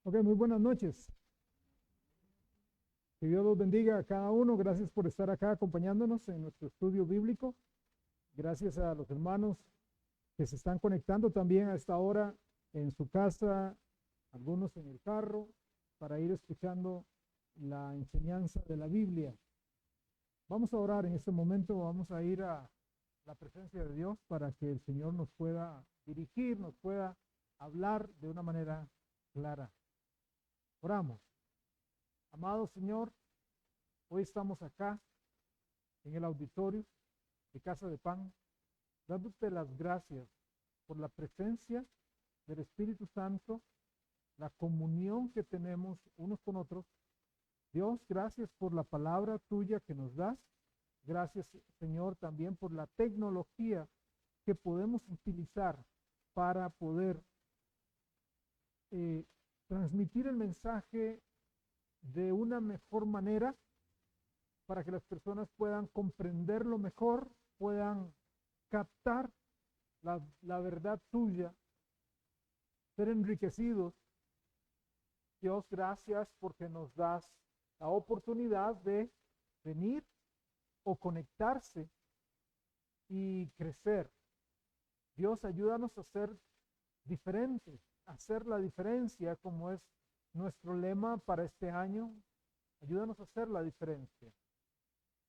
Ok, muy buenas noches. Que Dios los bendiga a cada uno. Gracias por estar acá acompañándonos en nuestro estudio bíblico. Gracias a los hermanos que se están conectando también a esta hora en su casa, algunos en el carro, para ir escuchando la enseñanza de la Biblia. Vamos a orar en este momento, vamos a ir a la presencia de Dios para que el Señor nos pueda dirigir, nos pueda hablar de una manera clara. Oramos. Amado Señor, hoy estamos acá en el auditorio de Casa de Pan, dándote las gracias por la presencia del Espíritu Santo, la comunión que tenemos unos con otros. Dios, gracias por la palabra tuya que nos das. Gracias, Señor, también por la tecnología que podemos utilizar para poder transmitir el mensaje de una mejor manera, para que las personas puedan comprenderlo mejor, puedan captar la verdad tuya, ser enriquecidos. Dios, gracias porque nos das la oportunidad de venir o conectarse y crecer. Dios, ayúdanos a ser diferentes, a hacer la diferencia, como es nuestro lema para este año. Ayúdanos a hacer la diferencia,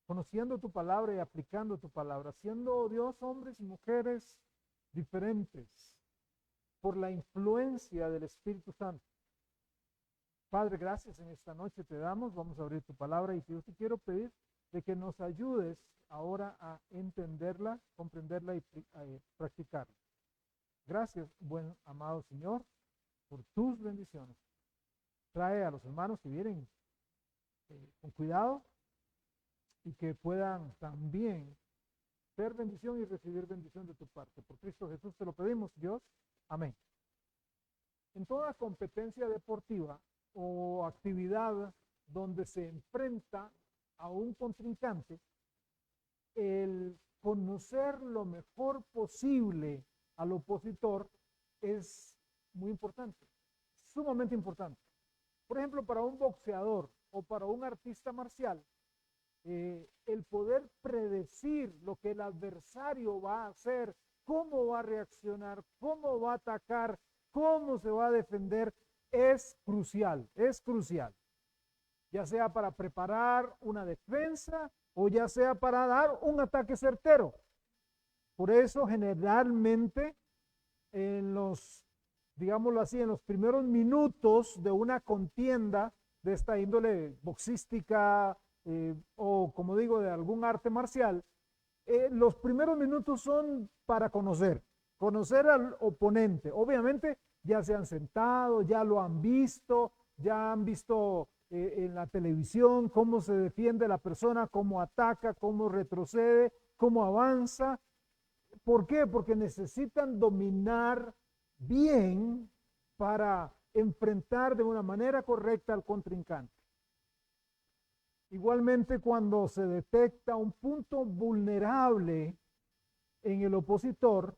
conociendo tu palabra y aplicando tu palabra, siendo, Dios, hombres y mujeres diferentes por la influencia del Espíritu Santo. Padre, gracias en esta noche te damos. Vamos a abrir tu palabra y yo te quiero pedir de que nos ayudes ahora a entenderla, comprenderla y practicarla. Gracias, buen amado Señor, por tus bendiciones. Trae a los hermanos que vienen con cuidado y que puedan también ser bendición y recibir bendición de tu parte. Por Cristo Jesús te lo pedimos, Dios. Amén. En toda competencia deportiva o actividad donde se enfrenta a un contrincante, el conocer lo mejor posible al opositor es muy importante, sumamente importante. Por ejemplo, para un boxeador o para un artista marcial, el poder predecir lo que el adversario va a hacer, cómo va a reaccionar, cómo va a atacar, cómo se va a defender, es crucial, ya sea para preparar una defensa o ya sea para dar un ataque certero. Por eso generalmente en los, digámoslo así, en los primeros minutos de una contienda de esta índole boxística o, como digo, de algún arte marcial, los primeros minutos son para conocer al oponente. Obviamente ya se han sentado, ya lo han visto, ya han visto en la televisión cómo se defiende la persona, cómo ataca, cómo retrocede, cómo avanza. ¿Por qué? Porque necesitan dominar bien para enfrentar de una manera correcta al contrincante. Igualmente, cuando se detecta un punto vulnerable en el opositor,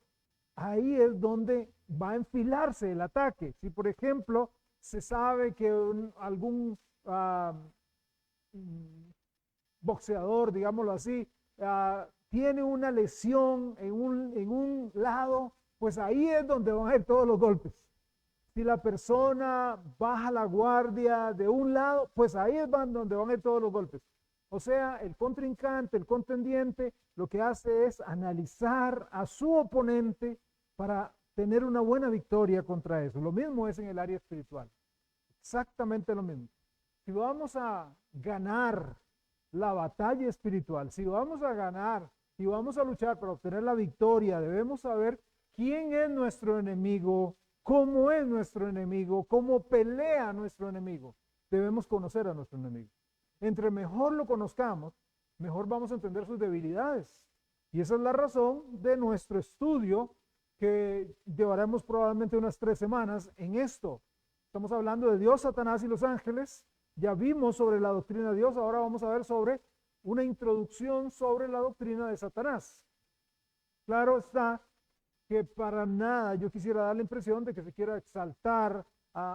ahí es donde va a enfilarse el ataque. Si, por ejemplo, se sabe que algún boxeador, digámoslo así, tiene una lesión en un lado, pues ahí es donde van a ir todos los golpes. Si la persona baja la guardia de un lado, pues ahí es donde van a ir todos los golpes. O sea, el contrincante, el contendiente, lo que hace es analizar a su oponente para tener una buena victoria contra eso. Lo mismo es en el área espiritual. Exactamente lo mismo. Si vamos a ganar la batalla espiritual, si vamos a ganar y vamos a luchar para obtener la victoria, debemos saber quién es nuestro enemigo, cómo es nuestro enemigo, cómo pelea nuestro enemigo. Debemos conocer a nuestro enemigo. Entre mejor lo conozcamos, mejor vamos a entender sus debilidades. Y esa es la razón de nuestro estudio, que llevaremos probablemente unas 3 semanas en esto. Estamos hablando de Dios, Satanás y los ángeles. Ya vimos sobre la doctrina de Dios, ahora vamos a ver sobre una introducción sobre la doctrina de Satanás. Claro está que para nada yo quisiera dar la impresión de que se quiera exaltar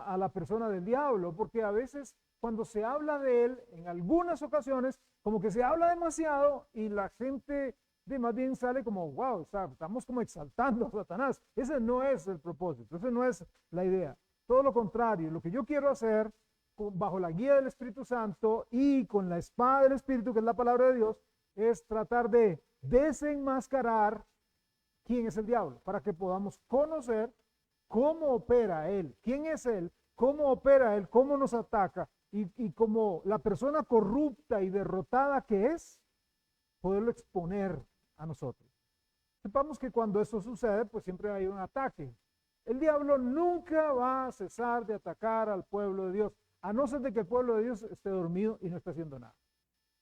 a la persona del diablo, porque a veces cuando se habla de él, en algunas ocasiones, como que se habla demasiado y la gente de más bien sale como, wow, estamos como exaltando a Satanás. Ese no es el propósito, esa no es la idea. Todo lo contrario, lo que yo quiero hacer bajo la guía del Espíritu Santo y con la espada del Espíritu, que es la palabra de Dios, es tratar de desenmascarar quién es el diablo, para que podamos conocer cómo opera él, quién es él, cómo opera él, cómo nos ataca y como la persona corrupta y derrotada que es, poderlo exponer a nosotros. Sepamos que cuando eso sucede, pues siempre hay un ataque. El diablo nunca va a cesar de atacar al pueblo de Dios, a no ser de que el pueblo de Dios esté dormido y no esté haciendo nada.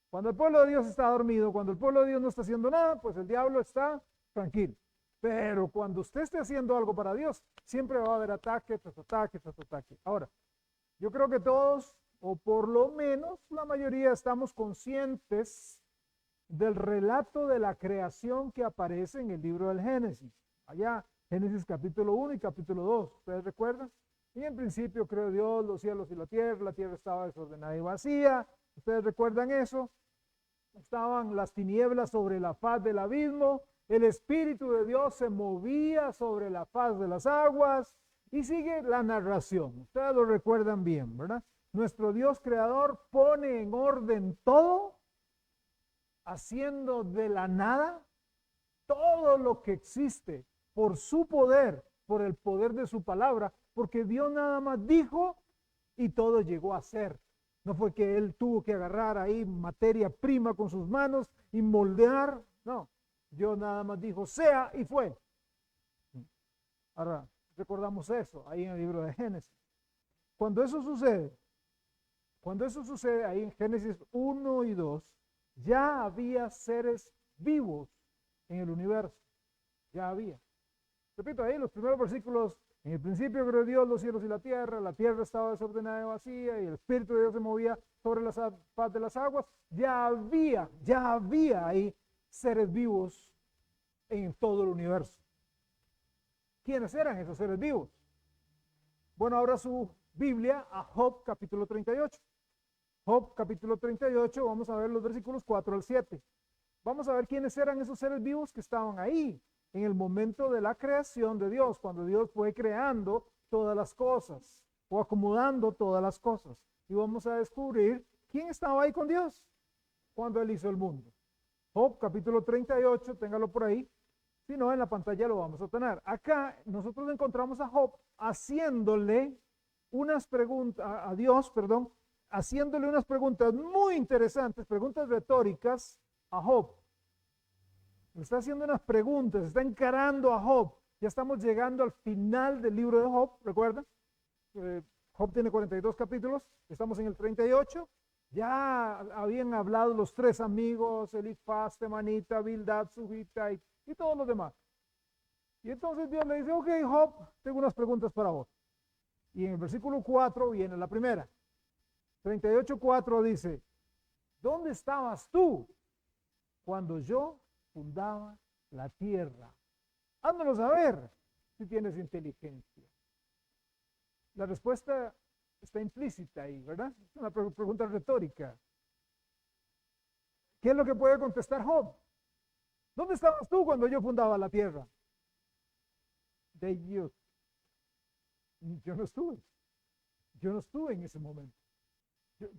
Cuando el pueblo de Dios está dormido, cuando el pueblo de Dios no está haciendo nada, pues el diablo está tranquilo. Pero cuando usted esté haciendo algo para Dios, siempre va a haber ataque tras ataque tras ataque. Ahora, yo creo que todos, o por lo menos la mayoría, estamos conscientes del relato de la creación que aparece en el libro del Génesis. Allá, Génesis capítulo 1 y capítulo 2. ¿Ustedes recuerdan? Y en principio creó Dios los cielos y la tierra estaba desordenada y vacía. ¿Ustedes recuerdan eso? Estaban las tinieblas sobre la faz del abismo, el Espíritu de Dios se movía sobre la faz de las aguas y sigue la narración. Ustedes lo recuerdan bien, ¿verdad? Nuestro Dios creador pone en orden todo, haciendo de la nada todo lo que existe por su poder, por el poder de su palabra, porque Dios nada más dijo y todo llegó a ser. No fue que él tuvo que agarrar ahí materia prima con sus manos y moldear, no. Dios nada más dijo, sea y fue. Ahora, recordamos eso ahí en el libro de Génesis. Cuando eso sucede ahí en Génesis 1 y 2, ya había seres vivos en el universo. Ya había. Repito ahí los primeros versículos. En el principio creó Dios los cielos y la tierra estaba desordenada y vacía, y el Espíritu de Dios se movía sobre la faz de las aguas. Ya había ahí seres vivos en todo el universo. ¿Quiénes eran esos seres vivos? Bueno, ahora su Biblia a Job capítulo 38. Job capítulo 38, vamos a ver los versículos 4 al 7. Vamos a ver quiénes eran esos seres vivos que estaban ahí en el momento de la creación de Dios, cuando Dios fue creando todas las cosas o acomodando todas las cosas. Y vamos a descubrir quién estaba ahí con Dios cuando Él hizo el mundo. Job capítulo 38, téngalo por ahí. Si no, en la pantalla lo vamos a tener. Acá nosotros encontramos a Job haciéndole unas preguntas, a Dios, perdón, haciéndole unas preguntas muy interesantes, preguntas retóricas a Job. Le está haciendo unas preguntas, está encarando a Job. Ya estamos llegando al final del libro de Job, ¿recuerdan? Job tiene 42 capítulos, estamos en el 38. Ya habían hablado los tres amigos, Elifaz, Temanita, Bildad, Sujita y todos los demás. Y entonces Dios le dice, ok, Job, tengo unas preguntas para vos. Y en el versículo 4 viene la primera. 38:4 dice, ¿dónde estabas tú cuando yo fundaba la tierra? Házmelo saber si tienes inteligencia. La respuesta está implícita ahí, ¿verdad? Es una pregunta retórica. ¿Qué es lo que puede contestar Job? ¿Dónde estabas tú cuando yo fundaba la tierra? De Dios. Yo no estuve. Yo no estuve en ese momento.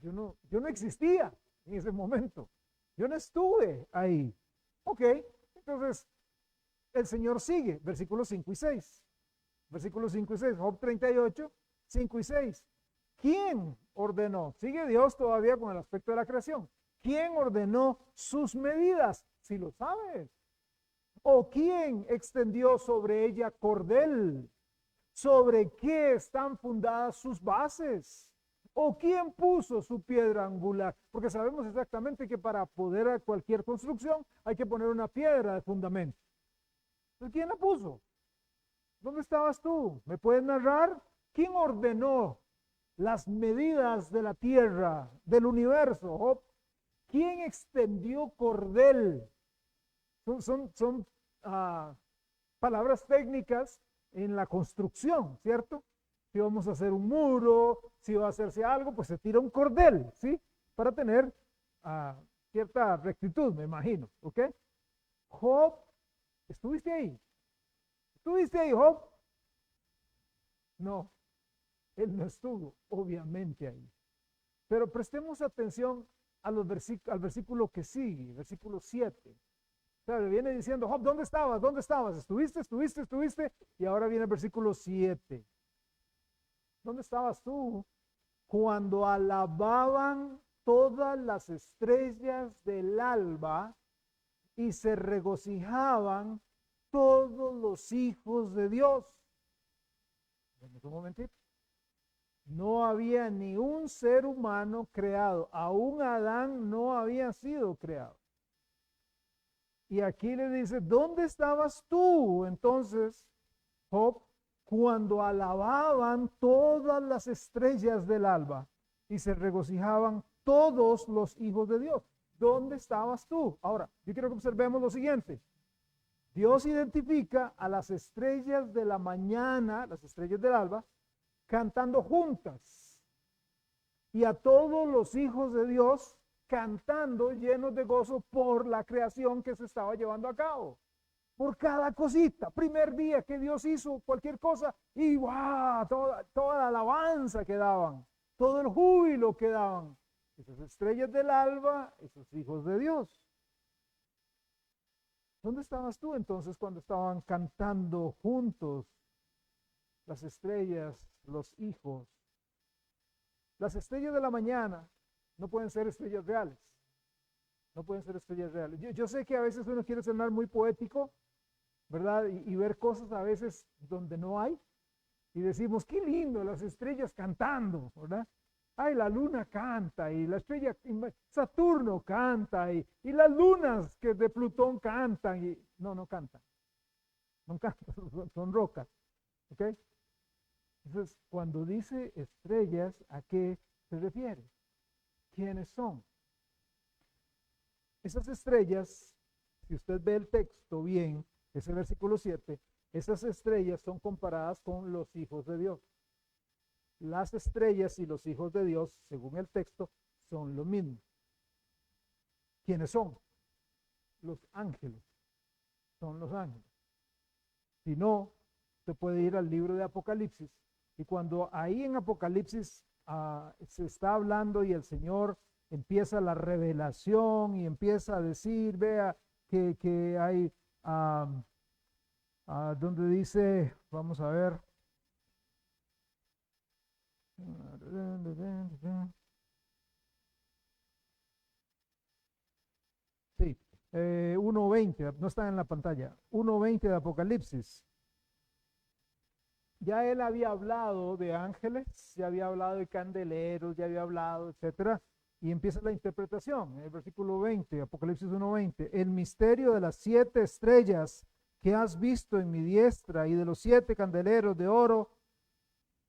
Yo no existía en ese momento. Yo no estuve ahí. Ok, entonces el Señor sigue, versículos 5 y 6. Versículos 5 y 6, Job 38, 5 y 6. ¿Quién ordenó? Sigue Dios todavía con el aspecto de la creación. ¿Quién ordenó sus medidas? Si lo sabes. ¿O quién extendió sobre ella cordel? ¿Sobre qué están fundadas sus bases? ¿O quién puso su piedra angular? Porque sabemos exactamente que para poder cualquier construcción hay que poner una piedra de fundamento. ¿Entonces quién la puso? ¿Dónde estabas tú? ¿Me puedes narrar? ¿Quién ordenó las medidas de la tierra, del universo? Job? ¿Quién extendió cordel? Son palabras técnicas en la construcción, ¿cierto? Si vamos a hacer un muro, si va a hacerse algo, pues se tira un cordel, ¿sí? Para tener cierta rectitud, me imagino, ¿ok? Job, ¿estuviste ahí? ¿Estuviste ahí, Job? No, él no estuvo, obviamente, ahí. Pero prestemos atención a al versículo que sigue, versículo 7. O sea, le viene diciendo, Job, ¿dónde estabas? ¿Dónde estabas? ¿Estuviste? ¿Estuviste? ¿Estuviste? Y ahora viene el versículo 7. ¿Dónde estabas tú cuando alababan todas las estrellas del alba y se regocijaban todos los hijos de Dios? Un momentito. No había ni un ser humano creado, aún Adán no había sido creado. Y aquí le dice, ¿dónde estabas tú entonces, Job, cuando alababan todas las estrellas del alba y se regocijaban todos los hijos de Dios? ¿Dónde estabas tú? Ahora, yo quiero que observemos lo siguiente. Dios identifica a las estrellas de la mañana, las estrellas del alba, cantando juntas, y a todos los hijos de Dios cantando llenos de gozo por la creación que se estaba llevando a cabo, por cada cosita. Primer día que Dios hizo cualquier cosa y ¡wow! Toda la alabanza que daban, todo el júbilo que daban. Esas estrellas del alba, esos hijos de Dios. ¿Dónde estabas tú entonces cuando estaban cantando juntos las estrellas, los hijos? Las estrellas de la mañana no pueden ser estrellas reales. No pueden ser estrellas reales. Yo sé que a veces uno quiere sonar muy poético, ¿verdad? Y ver cosas a veces donde no hay. Y decimos, qué lindo, las estrellas cantando, ¿verdad? Ay, la luna canta y la estrella, Saturno canta y las lunas que de Plutón cantan. Y no cantan. No cantan, son rocas. ¿Ok? Entonces, cuando dice estrellas, ¿a qué se refiere? ¿Quiénes son? Esas estrellas, si usted ve el texto bien, ese versículo 7, esas estrellas son comparadas con los hijos de Dios. Las estrellas y los hijos de Dios, según el texto, son lo mismo. ¿Quiénes son? Los ángeles. Son los ángeles. Si no, usted puede ir al libro de Apocalipsis. Y cuando ahí en Apocalipsis se está hablando y el Señor empieza la revelación y empieza a decir, vea que hay, donde dice, vamos a ver, sí, 1:20, no está en la pantalla, 1:20 de Apocalipsis. Ya él había hablado de ángeles, ya había hablado de candeleros, ya había hablado, etcétera, y empieza la interpretación, en el versículo 20, Apocalipsis 1:20, el misterio de las 7 estrellas que has visto en mi diestra y de los 7 candeleros de oro.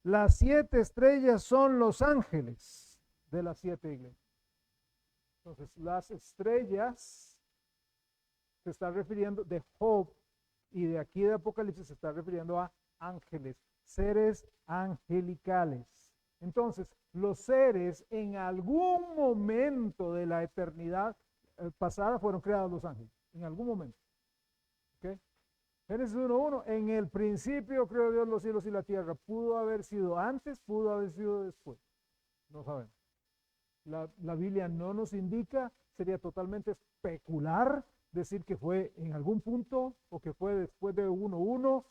Las 7 estrellas son los ángeles de las 7 iglesias. Entonces, las estrellas se está refiriendo de Job y de aquí de Apocalipsis se está refiriendo a ángeles, seres angelicales. Entonces, los seres en algún momento de la eternidad pasada fueron creados los ángeles, en algún momento. ¿Ok? Génesis 1:1, en el principio creó Dios los cielos y la tierra. Pudo haber sido antes, pudo haber sido después. No sabemos. La Biblia no nos indica, sería totalmente especular decir que fue en algún punto o que fue después de 1:1.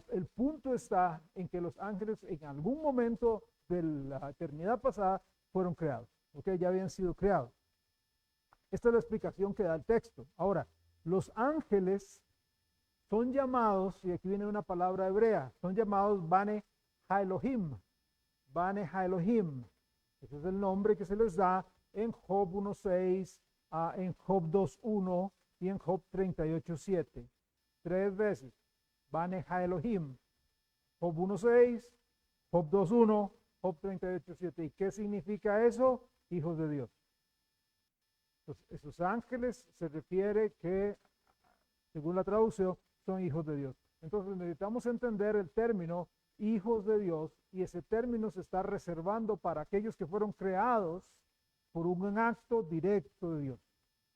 El punto está en que los ángeles en algún momento de la eternidad pasada fueron creados, ¿ok? Ya habían sido creados. Esta es la explicación que da el texto. Ahora, los ángeles son llamados, y aquí viene una palabra hebrea, son llamados Bane Ha-Elohim. Bane Ha-Elohim. Ese es el nombre que se les da en Job 1:6, en Job 2:1 y en Job 38:7. 3 veces. Bane Ha-Elohim. Job 1:6, Job 2:1, Job 38:7. ¿Y qué significa eso? Hijos de Dios. Entonces, esos ángeles se refiere que, según la traducción, son hijos de Dios. Entonces necesitamos entender el término hijos de Dios, y ese término se está reservando para aquellos que fueron creados por un acto directo de Dios,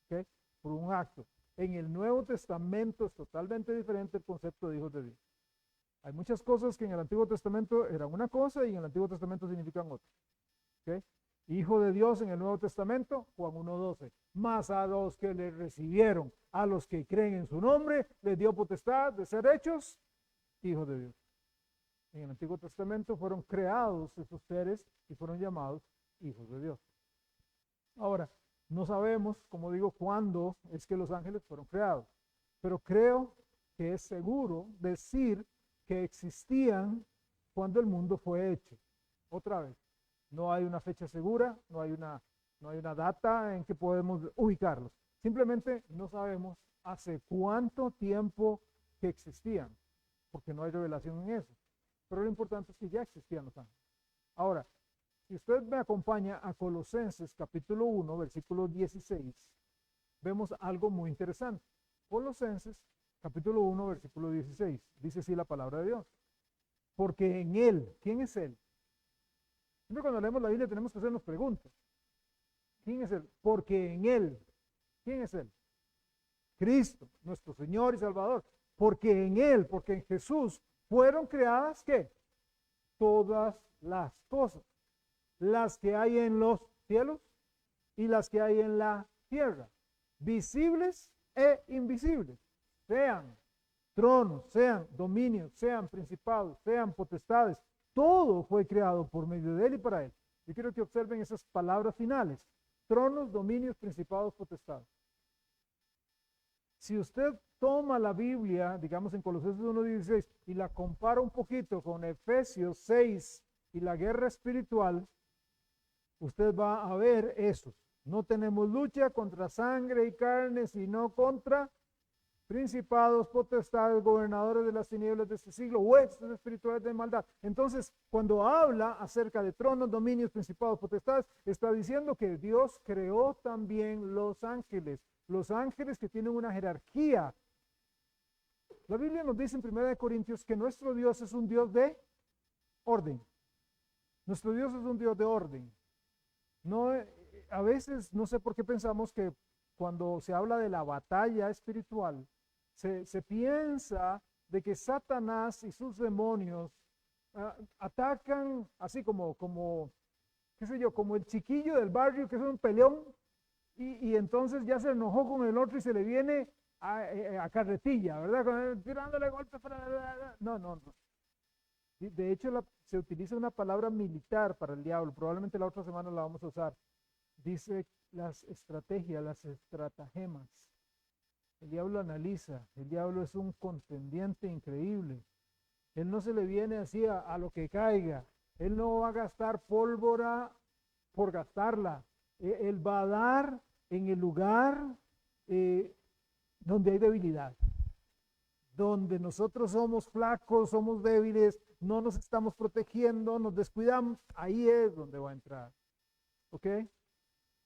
¿ok? Por un acto. En el Nuevo Testamento es totalmente diferente el concepto de hijos de Dios. Hay muchas cosas que en el Antiguo Testamento eran una cosa y en el Antiguo Testamento significan otra, ¿ok? Hijo de Dios en el Nuevo Testamento, Juan 1:12. Más a los que le recibieron, a los que creen en su nombre, les dio potestad de ser hechos hijos de Dios. En el Antiguo Testamento fueron creados esos seres y fueron llamados hijos de Dios. Ahora, no sabemos, como digo, cuándo es que los ángeles fueron creados, pero creo que es seguro decir que existían cuando el mundo fue hecho. Otra vez, no hay una fecha segura, no hay una data en que podemos ubicarlos. Simplemente no sabemos hace cuánto tiempo que existían, porque no hay revelación en eso. Pero lo importante es que ya existían los ángeles. Ahora, si usted me acompaña a Colosenses capítulo 1, versículo 16, vemos algo muy interesante. Colosenses capítulo 1, versículo 16, dice así la palabra de Dios. Porque en Él, ¿quién es Él? Siempre cuando leemos la Biblia tenemos que hacernos preguntas. ¿Quién es Él? Porque en Él, ¿quién es Él? Cristo, nuestro Señor y Salvador. Porque en Él, porque en Jesús, fueron creadas, ¿qué? Todas las cosas. Las que hay en los cielos y las que hay en la tierra. Visibles e invisibles. Sean tronos, sean dominios, sean principados, sean potestades. Todo fue creado por medio de Él y para Él. Yo quiero que observen esas palabras finales. Tronos, dominios, principados, potestades. Si usted toma la Biblia, digamos en Colosenses 1:16, y la compara un poquito con Efesios 6 y la guerra espiritual, usted va a ver eso. No tenemos lucha contra sangre y carne, sino contra principados, potestades, gobernadores de las tinieblas de este siglo, huestes espirituales de maldad. Entonces, cuando habla acerca de tronos, dominios, principados, potestades, está diciendo que Dios creó también los ángeles que tienen una jerarquía. La Biblia nos dice en 1 Corintios que nuestro Dios es un Dios de orden. Nuestro Dios es un Dios de orden. No, a veces no sé por qué pensamos que cuando se habla de la batalla espiritual, se piensa de que Satanás y sus demonios atacan así como, qué sé yo, como el chiquillo del barrio que es un peleón y entonces ya se enojó con el otro y se le viene a carretilla, ¿verdad? Tirándole golpes. No. De hecho, se utiliza una palabra militar para el diablo. Probablemente la otra semana la vamos a usar. Dice las estrategias, las estratagemas. El diablo analiza. El diablo es un contendiente increíble. Él no se le viene así a lo que caiga. Él no va a gastar pólvora por gastarla. Él va a dar en el lugar donde hay debilidad. Donde nosotros somos flacos, somos débiles, no nos estamos protegiendo, nos descuidamos, ahí es donde va a entrar. ¿Ok?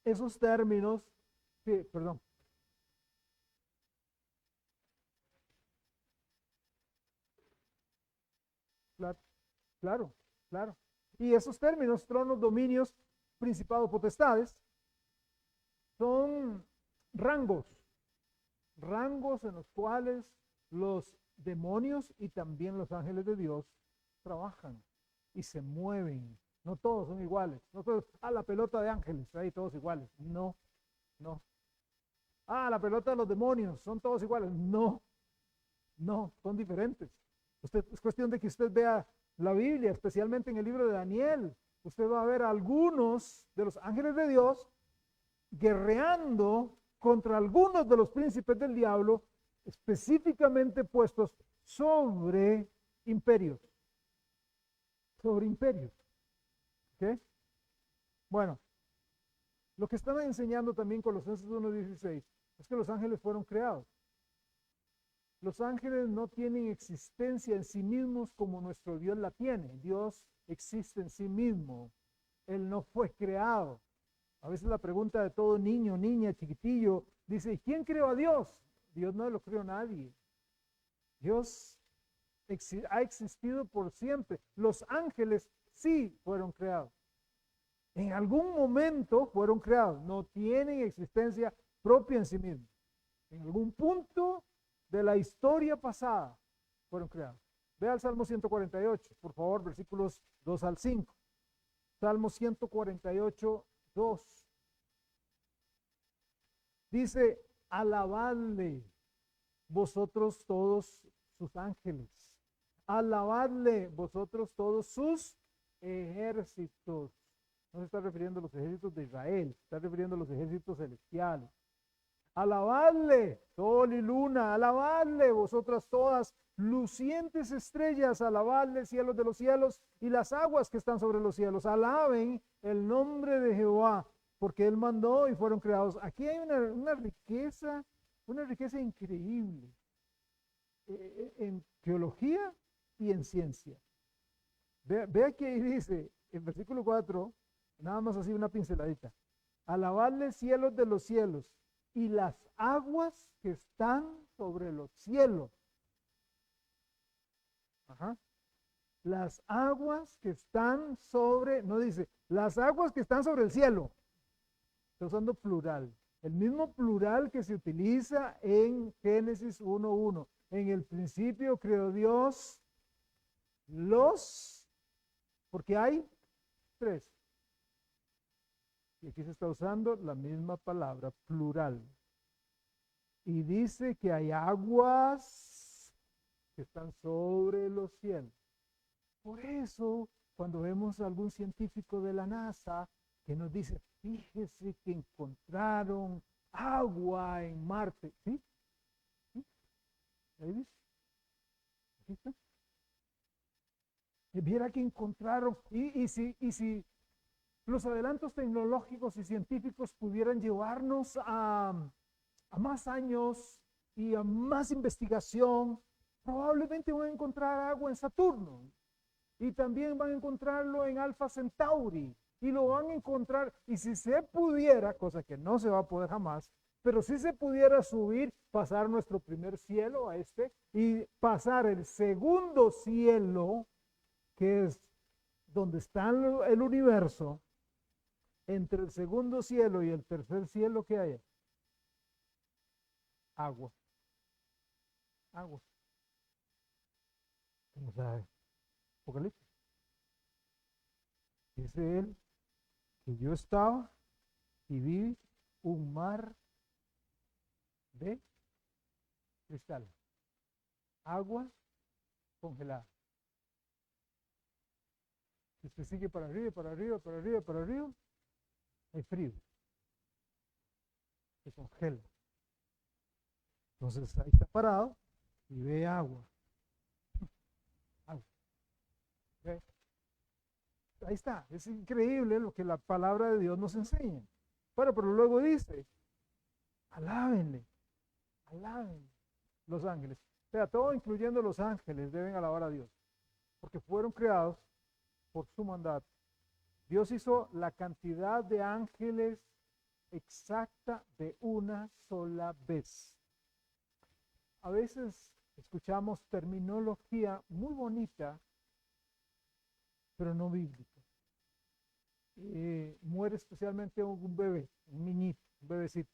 Esos términos, sí, perdón. Claro. Y esos términos, tronos, dominios, principados, potestades, son rangos en los cuales los demonios y también los ángeles de Dios trabajan y se mueven. No todos son iguales. No todos, la pelota de ángeles, ahí todos iguales. No. La pelota de los demonios, son todos iguales. No, son diferentes. Es cuestión de que usted vea la Biblia, especialmente en el libro de Daniel. Usted va a ver a algunos de los ángeles de Dios guerreando contra algunos de los príncipes del diablo, específicamente puestos sobre imperios. ¿Ok? Bueno, lo que están enseñando también Colosenses 1:16 es que los ángeles fueron creados. Los ángeles no tienen existencia en sí mismos como nuestro Dios la tiene. Dios existe en sí mismo. Él no fue creado. A veces la pregunta de todo niño, niña, chiquitillo, dice, ¿quién creó a Dios? Dios no lo creó nadie. Dios ha existido por siempre. Los ángeles sí fueron creados. En algún momento fueron creados, no tienen existencia propia en sí mismos. En algún punto de la historia pasada fueron creados. Ve al Salmo 148, por favor, versículos 2 al 5. Salmo 148, 2. Dice, alabadle vosotros todos sus ángeles. Alabadle vosotros todos sus ejércitos. No se está refiriendo a los ejércitos de Israel, se está refiriendo a los ejércitos celestiales. Alabadle, sol y luna, alabadle vosotras todas, lucientes estrellas, alabadle cielos de los cielos y las aguas que están sobre los cielos. Alaben el nombre de Jehová, porque Él mandó y fueron creados. Aquí hay una riqueza increíble en teología y en ciencia. Vea que ahí dice, en versículo 4, nada más así una pinceladita. Alabadle cielos de los cielos y las aguas que están sobre los cielos. Ajá. Las aguas que están sobre, no dice, las aguas que están sobre el cielo. Está usando plural. El mismo plural que se utiliza en Génesis 1:1. En el principio creó Dios porque hay tres. Y aquí se está usando la misma palabra, plural. Y dice que hay aguas que están sobre los cielos. Por eso, cuando vemos a algún científico de la NASA que nos dice, fíjese que encontraron agua en Marte. ¿Sí? ¿Sí? Ahí dice. Aquí está. Y viera que encontraron. Y si los adelantos tecnológicos y científicos pudieran llevarnos a más años y a más investigación, probablemente van a encontrar agua en Saturno. Y también van a encontrarlo en Alpha Centauri. Y lo van a encontrar, y si se pudiera, cosa que no se va a poder jamás, pero si se pudiera subir, pasar nuestro primer cielo a y pasar el segundo cielo, que es donde está el universo, entre el segundo cielo y el tercer cielo, ¿qué hay? Agua. Agua. ¿Cómo sabe? Apocalipsis. Dice él que yo estaba y vi un mar de cristal, agua congelada. Si usted sigue para arriba, para arriba, para arriba, para arriba, hay frío, se congela. Entonces ahí está parado y ve agua. Agua. ¿Okay? Ahí está, es increíble lo que la palabra de Dios nos enseña. Bueno, pero luego dice, alábenle, alábenle los ángeles. O sea, todo incluyendo los ángeles deben alabar a Dios, porque fueron creados por su mandato. Dios hizo la cantidad de ángeles exacta de una sola vez. A veces escuchamos terminología muy bonita, pero no bíblica. Muere especialmente un bebé, un niñito, un bebecito.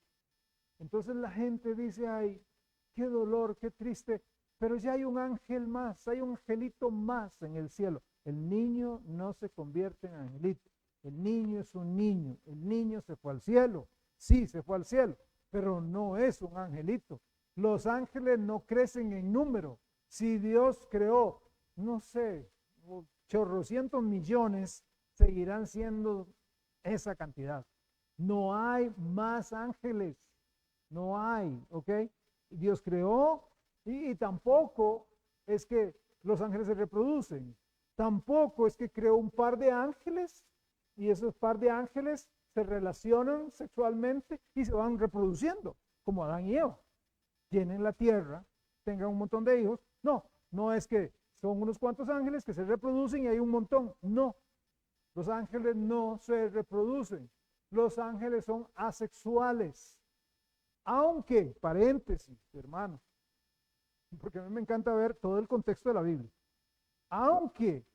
Entonces la gente dice, ay, qué dolor, qué triste, pero ya hay un ángel más, hay un angelito más en el cielo. El niño no se convierte en angelito, el niño es un niño, el niño se fue al cielo, sí, se fue al cielo, pero no es un angelito. Los ángeles no crecen en número. Si Dios creó, no sé, chorrocientos millones, seguirán siendo esa cantidad. No hay más ángeles, no hay, ¿ok? Dios creó y tampoco es que los ángeles se reproducen, tampoco es que creó un par de ángeles y esos par de ángeles se relacionan sexualmente y se van reproduciendo, como Adán y Eva. Tienen la tierra, tengan un montón de hijos. No, no es que son unos cuantos ángeles que se reproducen y hay un montón. No, los ángeles no se reproducen. Los ángeles son asexuales. Aunque, paréntesis, hermanos, porque a mí me encanta ver todo el contexto de la Biblia. Aunque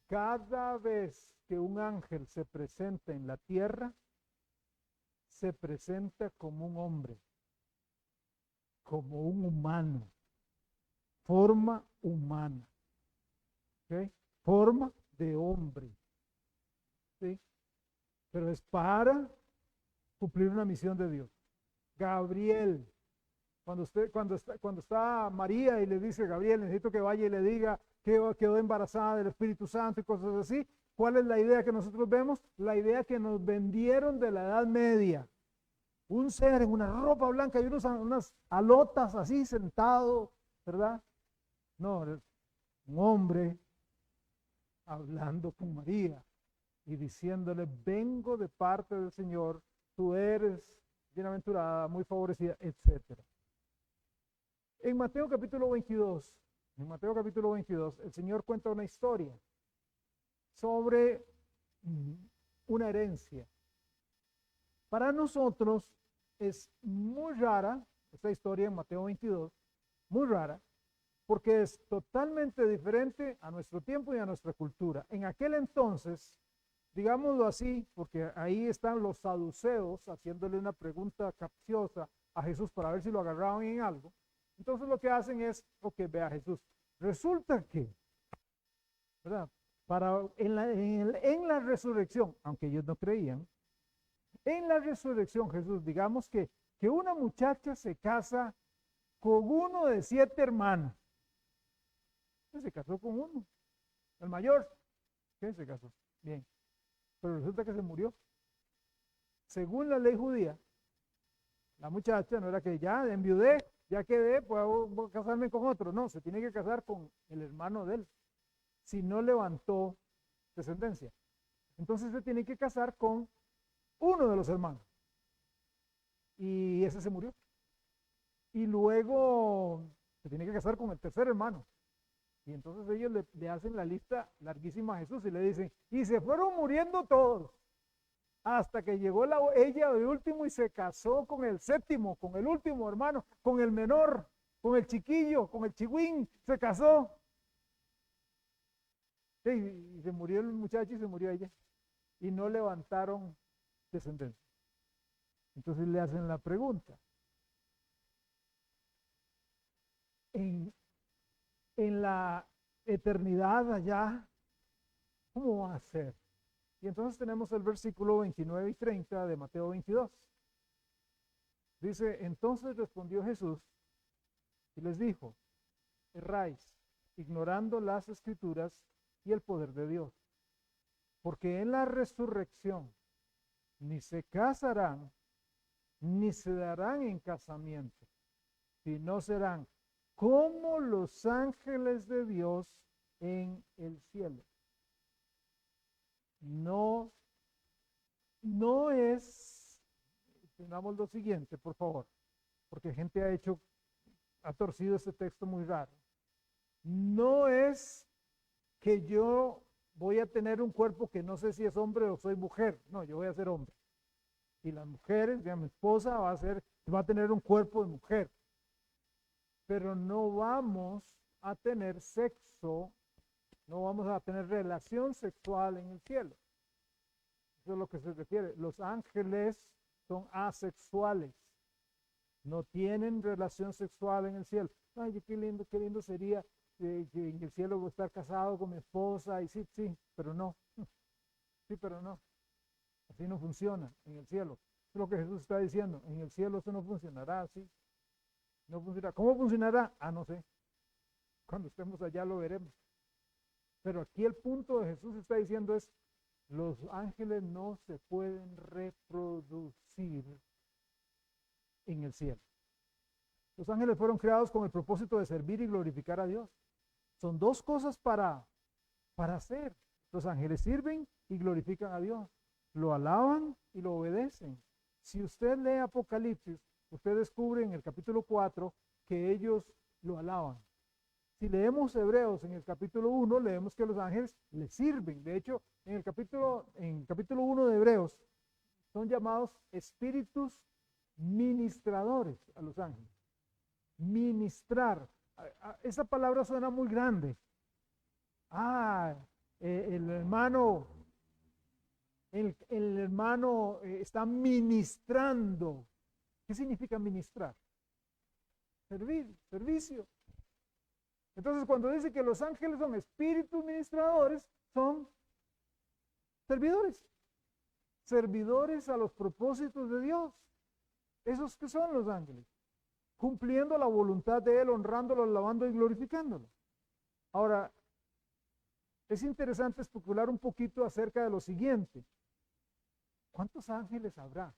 cada vez que un ángel se presenta en la tierra, se presenta como un hombre, como un humano, forma humana, ¿ok? Forma de hombre, ¿sí? Pero es para cumplir una misión de Dios. Gabriel, cuando está María y le dice, Gabriel, necesito que vaya y le diga que quedó embarazada del Espíritu Santo y cosas así, ¿cuál es la idea que nosotros vemos? La idea que nos vendieron de la Edad Media. Un ser en una ropa blanca y unas alotas así sentado, ¿verdad? No, un hombre hablando con María y diciéndole, vengo de parte del Señor, tú eres bienaventurada, muy favorecida, etcétera. En Mateo capítulo 22, el Señor cuenta una historia sobre una herencia. Para nosotros es muy rara esta historia en Mateo 22, muy rara, porque es totalmente diferente a nuestro tiempo y a nuestra cultura. En aquel entonces, digámoslo así, porque ahí están los saduceos haciéndole una pregunta capciosa a Jesús para ver si lo agarraban en algo. Entonces lo que hacen es, ok, ve a Jesús. Resulta que, ¿verdad? En la resurrección, aunque ellos no creían, en la resurrección Jesús, digamos que una muchacha se casa con uno de 7 hermanos. Se casó con uno, el mayor, ¿qué se casó? Bien, pero resulta que se murió. Según la ley judía, la muchacha no era que ya enviudé, ya quedé, pues voy a casarme con otro. No, se tiene que casar con el hermano de él, si no levantó descendencia. Entonces se tiene que casar con uno de los hermanos. Y ese se murió. Y luego se tiene que casar con el tercer hermano. Y entonces ellos le hacen la lista larguísima a Jesús y le dicen, y se fueron muriendo todos, hasta que llegó ella de último y se casó con el séptimo, con el último hermano, con el menor, con el chiquillo, con el chihuín, se casó. Y se murió el muchacho y se murió ella. Y no levantaron descendencia. Entonces le hacen la pregunta. En la eternidad allá, ¿cómo va a ser? Y entonces tenemos el versículo 29 y 30 de Mateo 22. Dice, entonces respondió Jesús y les dijo, erráis, ignorando las escrituras y el poder de Dios, porque en la resurrección ni se casarán, ni se darán en casamiento, sino serán como los ángeles de Dios en el cielo. No es, tenemos lo siguiente, por favor, porque gente ha torcido este texto muy raro. No es que yo voy a tener un cuerpo que no sé si es hombre o soy mujer. No, yo voy a ser hombre. Y las mujeres, mi esposa va a tener un cuerpo de mujer. Pero no vamos a tener sexo, no vamos a tener relación sexual en el cielo. Eso es lo que se refiere. Los ángeles son asexuales. No tienen relación sexual en el cielo. Ay, qué lindo sería que en el cielo voy a estar casado con mi esposa. Y sí, pero no. Sí, pero no. Así no funciona en el cielo. Es lo que Jesús está diciendo. En el cielo eso no funcionará así. No funcionará. ¿Cómo funcionará? No sé. Cuando estemos allá lo veremos. Pero aquí el punto de Jesús está diciendo es, los ángeles no se pueden reproducir en el cielo. Los ángeles fueron creados con el propósito de servir y glorificar a Dios. Son dos cosas para hacer. Los ángeles sirven y glorifican a Dios. Lo alaban y lo obedecen. Si usted lee Apocalipsis, usted descubre en el capítulo 4 que ellos lo alaban. Si leemos Hebreos en el capítulo 1, leemos que los ángeles le sirven. De hecho, en el capítulo 1 de Hebreos, son llamados espíritus ministradores a los ángeles. Ministrar. Esa palabra suena muy grande. El hermano, el hermano está ministrando. ¿Qué significa ministrar? Servir, servicio. Entonces, cuando dice que los ángeles son espíritus ministradores, son servidores. Servidores a los propósitos de Dios. ¿Esos que son los ángeles? Cumpliendo la voluntad de Él, honrándolo, alabando y glorificándolo. Ahora, es interesante especular un poquito acerca de lo siguiente. ¿Cuántos ángeles habrá?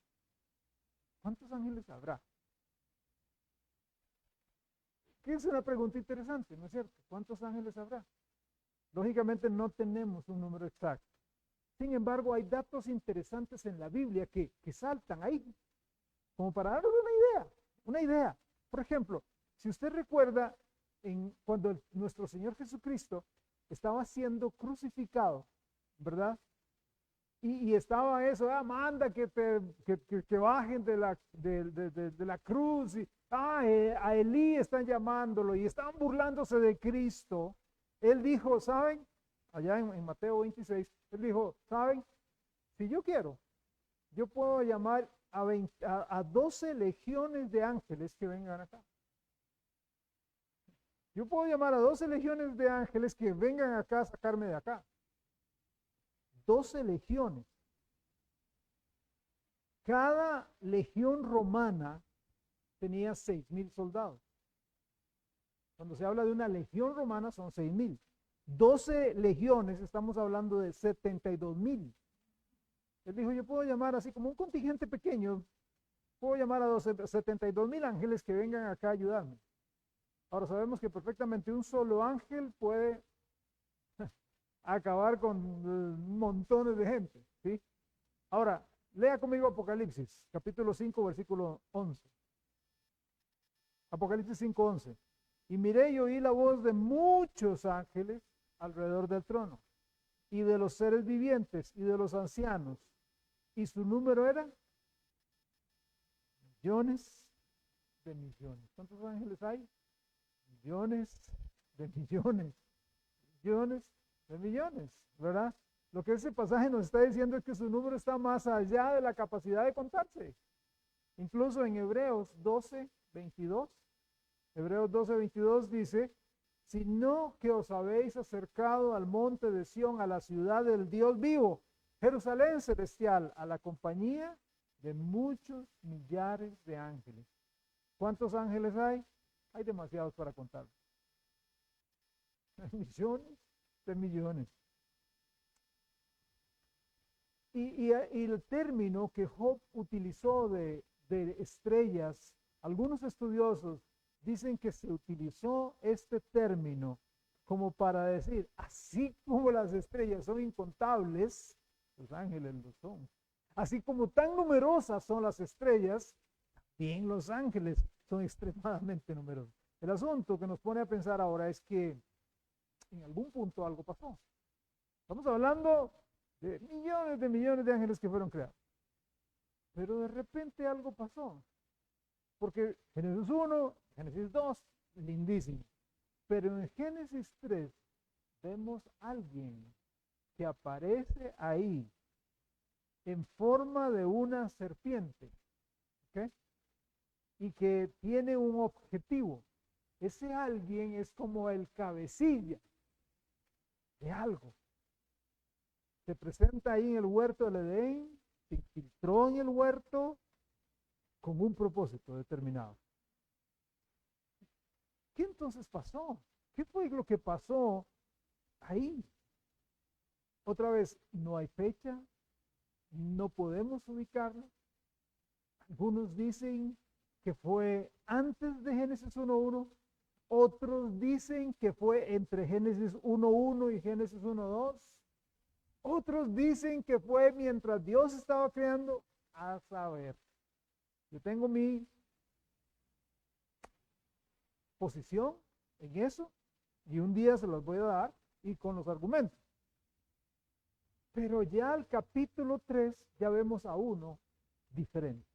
¿Cuántos ángeles habrá? Que es una pregunta interesante, ¿no es cierto? ¿Cuántos ángeles habrá? Lógicamente no tenemos un número exacto. Sin embargo, hay datos interesantes en la Biblia que saltan ahí, como para darnos una idea. Por ejemplo, si usted recuerda, cuando nuestro Señor Jesucristo estaba siendo crucificado, ¿verdad? Y estaba eso, manda que bajen de la cruz, y a Elí están llamándolo, y estaban burlándose de Cristo. Él dijo, ¿saben? Allá en Mateo 26, él dijo, ¿saben? Si yo quiero, yo puedo llamar a 12 legiones de ángeles que vengan acá. Yo puedo llamar a 12 legiones de ángeles que vengan acá a sacarme de acá. 12 legiones. Cada legión romana tenía 6,000 soldados. Cuando se habla de una legión romana son 6,000. 12 legiones, estamos hablando de 72,000. Él dijo, yo puedo llamar así como un contingente pequeño, puedo llamar a 72,000 ángeles que vengan acá a ayudarme. Ahora sabemos que perfectamente un solo ángel puede acabar con montones de gente, ¿sí? Ahora, lea conmigo Apocalipsis, capítulo 5, versículo 11. Apocalipsis 5, 11. Y miré y oí la voz de muchos ángeles alrededor del trono, y de los seres vivientes, y de los ancianos, y su número era millones de millones. ¿Cuántos ángeles hay? Millones de millones, millones de millones, ¿verdad? Lo que ese pasaje nos está diciendo es que su número está más allá de la capacidad de contarse. Incluso en Hebreos 12, 22, Hebreos 12, 22 dice, sino que os habéis acercado al monte de Sión, a la ciudad del Dios vivo, Jerusalén celestial, a la compañía de muchos millares de ángeles. ¿Cuántos ángeles hay? Hay demasiados para contar. Millones de millones. Y el término que Job utilizó de estrellas, algunos estudiosos dicen que se utilizó este término como para decir, así como las estrellas son incontables, los ángeles lo son. Así como tan numerosas son las estrellas, también los ángeles son extremadamente numerosos. El asunto que nos pone a pensar ahora es que en algún punto algo pasó. Estamos hablando de millones de ángeles que fueron creados. Pero de repente algo pasó. Porque Génesis 1, Génesis 2, lindísimo. Pero en Génesis 3 vemos a alguien que aparece ahí en forma de una serpiente. ¿Ok? Y que tiene un objetivo. Ese alguien es como el cabecilla de algo. Se presenta ahí en el huerto del Edén, se infiltró en el huerto con un propósito determinado. ¿Qué entonces pasó? ¿Qué fue lo que pasó ahí? Otra vez, no hay fecha, no podemos ubicarlo. Algunos dicen que fue antes de Génesis 1.1, otros dicen que fue entre Génesis 1.1 y Génesis 1.2. Otros dicen que fue mientras Dios estaba creando, a saber. Yo tengo mi posición en eso y un día se los voy a dar y con los argumentos. Pero ya al capítulo 3 ya vemos a uno diferente.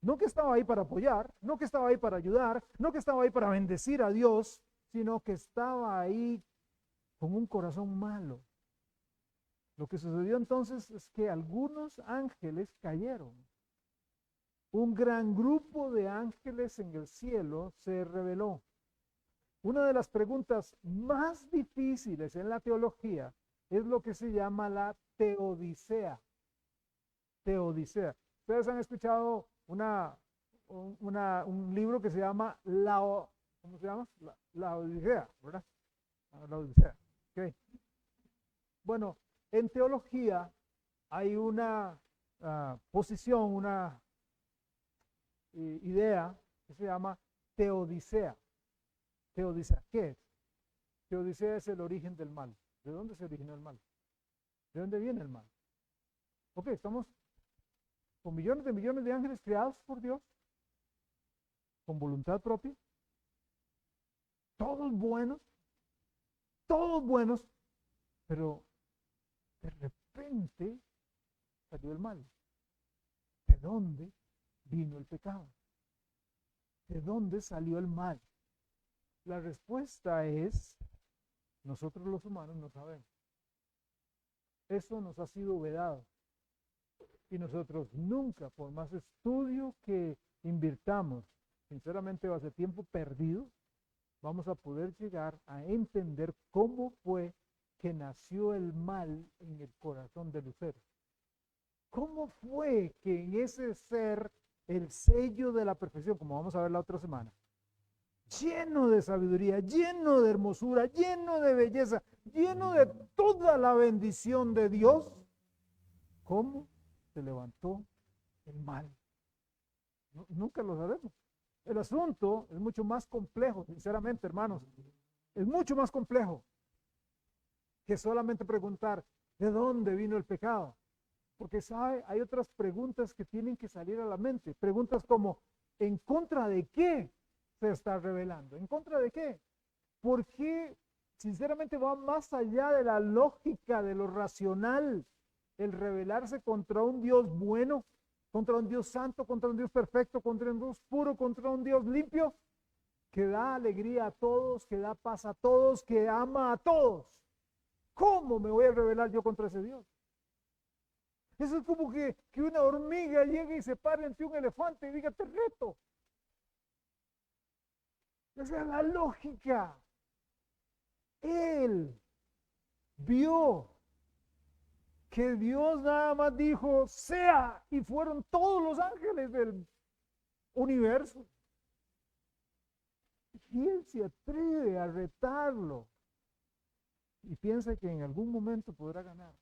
No que estaba ahí para apoyar, no que estaba ahí para ayudar, no que estaba ahí para bendecir a Dios, sino que estaba ahí con un corazón malo. Lo que sucedió entonces es que algunos ángeles cayeron. Un gran grupo de ángeles en el cielo se rebeló. Una de las preguntas más difíciles en la teología es lo que se llama la teodicea. Teodicea. Ustedes han escuchado un libro que se llama ¿cómo se llama? La Odisea, ¿verdad? La Odisea. Okay. Bueno, en teología hay una posición, una idea que se llama teodicea. Teodicea, ¿qué es? Teodicea es el origen del mal. ¿De dónde se originó el mal? ¿De dónde viene el mal? Ok, estamos con millones de ángeles creados por Dios, con voluntad propia, todos buenos, pero de repente salió el mal. ¿De dónde vino el pecado? ¿De dónde salió el mal? La respuesta es, nosotros los humanos no sabemos. Eso nos ha sido vedado. Y nosotros nunca, por más estudio que invirtamos, sinceramente va a ser tiempo perdido, vamos a poder llegar a entender cómo fue que nació el mal en el corazón de Lucero. ¿Cómo fue que en ese ser, el sello de la perfección, como vamos a ver la otra semana, lleno de sabiduría, lleno de hermosura, lleno de belleza, lleno de toda la bendición de Dios, cómo se levantó el mal? Nunca lo sabemos. El asunto es mucho más complejo, sinceramente, hermanos. Es mucho más complejo que solamente preguntar de dónde vino el pecado. Porque, ¿sabe? Hay otras preguntas que tienen que salir a la mente. Preguntas como, ¿en contra de qué se está rebelando? ¿En contra de qué? ¿Por qué? Sinceramente va más allá de la lógica, de lo racional, el rebelarse contra un Dios bueno, contra un Dios santo, contra un Dios perfecto, contra un Dios puro, contra un Dios limpio, que da alegría a todos, que da paz a todos, que ama a todos. ¿Cómo me voy a rebelar yo contra ese Dios? Eso es como que una hormiga llegue y se pare ante un elefante y diga, te reto. Esa es la lógica. Él vio que Dios nada más dijo, sea, y fueron todos los ángeles del universo. ¿Quién se atreve a retarlo? Y piensa que en algún momento podrá ganar.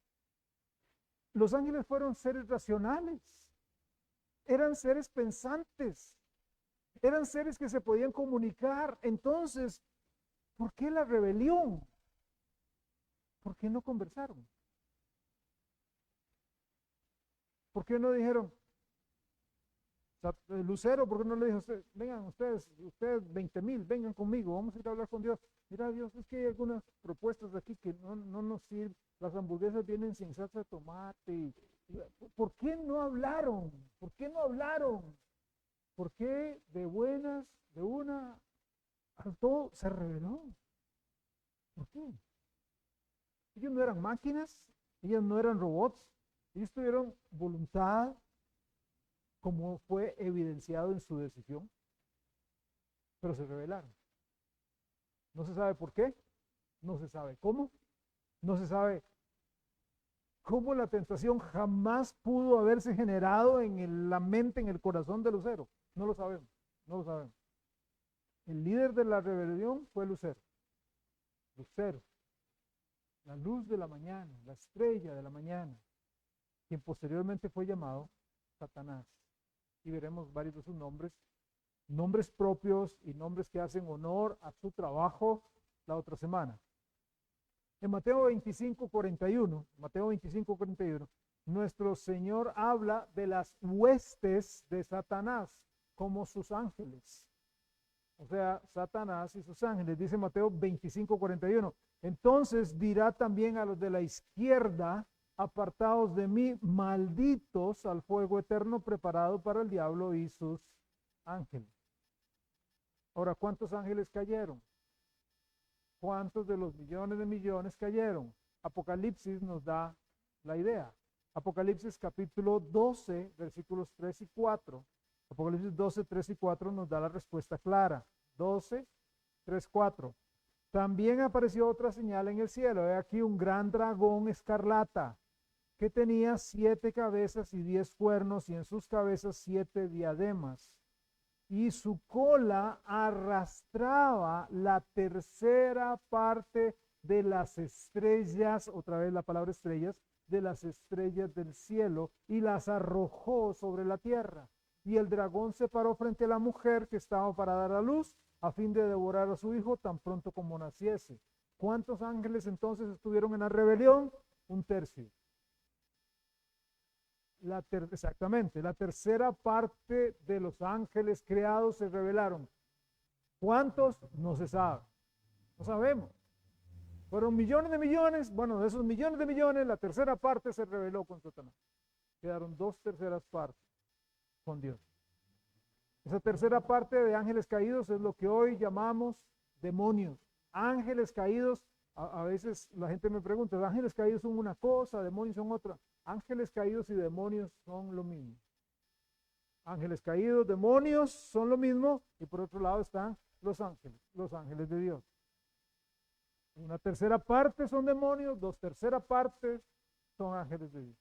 Los ángeles fueron seres racionales, eran seres pensantes, eran seres que se podían comunicar. Entonces, ¿por qué la rebelión? ¿Por qué no conversaron? ¿Por qué no dijeron, Lucero, por qué no le dijo a usted, vengan ustedes 20,000, vengan conmigo, vamos a ir a hablar con Dios? Mira, Dios, es que hay algunas propuestas aquí que no nos sirven. Las hamburguesas vienen sin salsa de tomate. ¿Por qué no hablaron? ¿Por qué no hablaron? ¿Por qué de buenas, de una, al todo se rebeló? ¿Por qué? Ellos no eran máquinas, ellos no eran robots, ellos tuvieron voluntad, como fue evidenciado en su decisión, pero se rebelaron. No se sabe por qué, no se sabe cómo, no se sabe cómo la tentación jamás pudo haberse generado en la mente, en el corazón de Lucero. No lo sabemos, no lo sabemos. El líder de la rebelión fue Lucero. Lucero, la luz de la mañana, la estrella de la mañana, quien posteriormente fue llamado Satanás. Y veremos varios de sus nombres propios y nombres que hacen honor a su trabajo la otra semana. En Mateo 25:41, nuestro Señor habla de las huestes de Satanás como sus ángeles. O sea, Satanás y sus ángeles, dice Mateo 25:41. Entonces dirá también a los de la izquierda, apartados de mí, malditos al fuego eterno preparado para el diablo y sus ángeles. Ahora, ¿cuántos ángeles cayeron? ¿Cuántos de los millones de millones cayeron? Apocalipsis nos da la idea. Apocalipsis capítulo 12, versículos 3 y 4. Apocalipsis 12, 3 y 4 nos da la respuesta clara. 12, 3, 4. También apareció otra señal en el cielo. He aquí un gran dragón escarlata que tenía 7 cabezas y 10 cuernos y en sus cabezas 7 diademas. Y su cola arrastraba la tercera parte de las estrellas, otra vez la palabra estrellas, de las estrellas del cielo y las arrojó sobre la tierra. Y el dragón se paró frente a la mujer que estaba para dar a luz a fin de devorar a su hijo tan pronto como naciese. ¿Cuántos ángeles entonces estuvieron en la rebelión? Un tercio. Exactamente, la tercera parte de los ángeles creados se rebelaron. ¿Cuántos? No se sabe. No sabemos. Fueron millones de millones. Bueno, de esos millones de millones, la tercera parte se rebeló con Satanás. Quedaron 2/3 partes con Dios. Esa tercera parte de ángeles caídos es lo que hoy llamamos demonios. Ángeles caídos, a veces la gente me pregunta, ¿los ángeles caídos son una cosa, demonios son otra? Ángeles caídos y demonios son lo mismo. Ángeles caídos, demonios son lo mismo, y por otro lado están los ángeles de Dios. Una tercera parte son demonios, 2/3 partes son ángeles de Dios.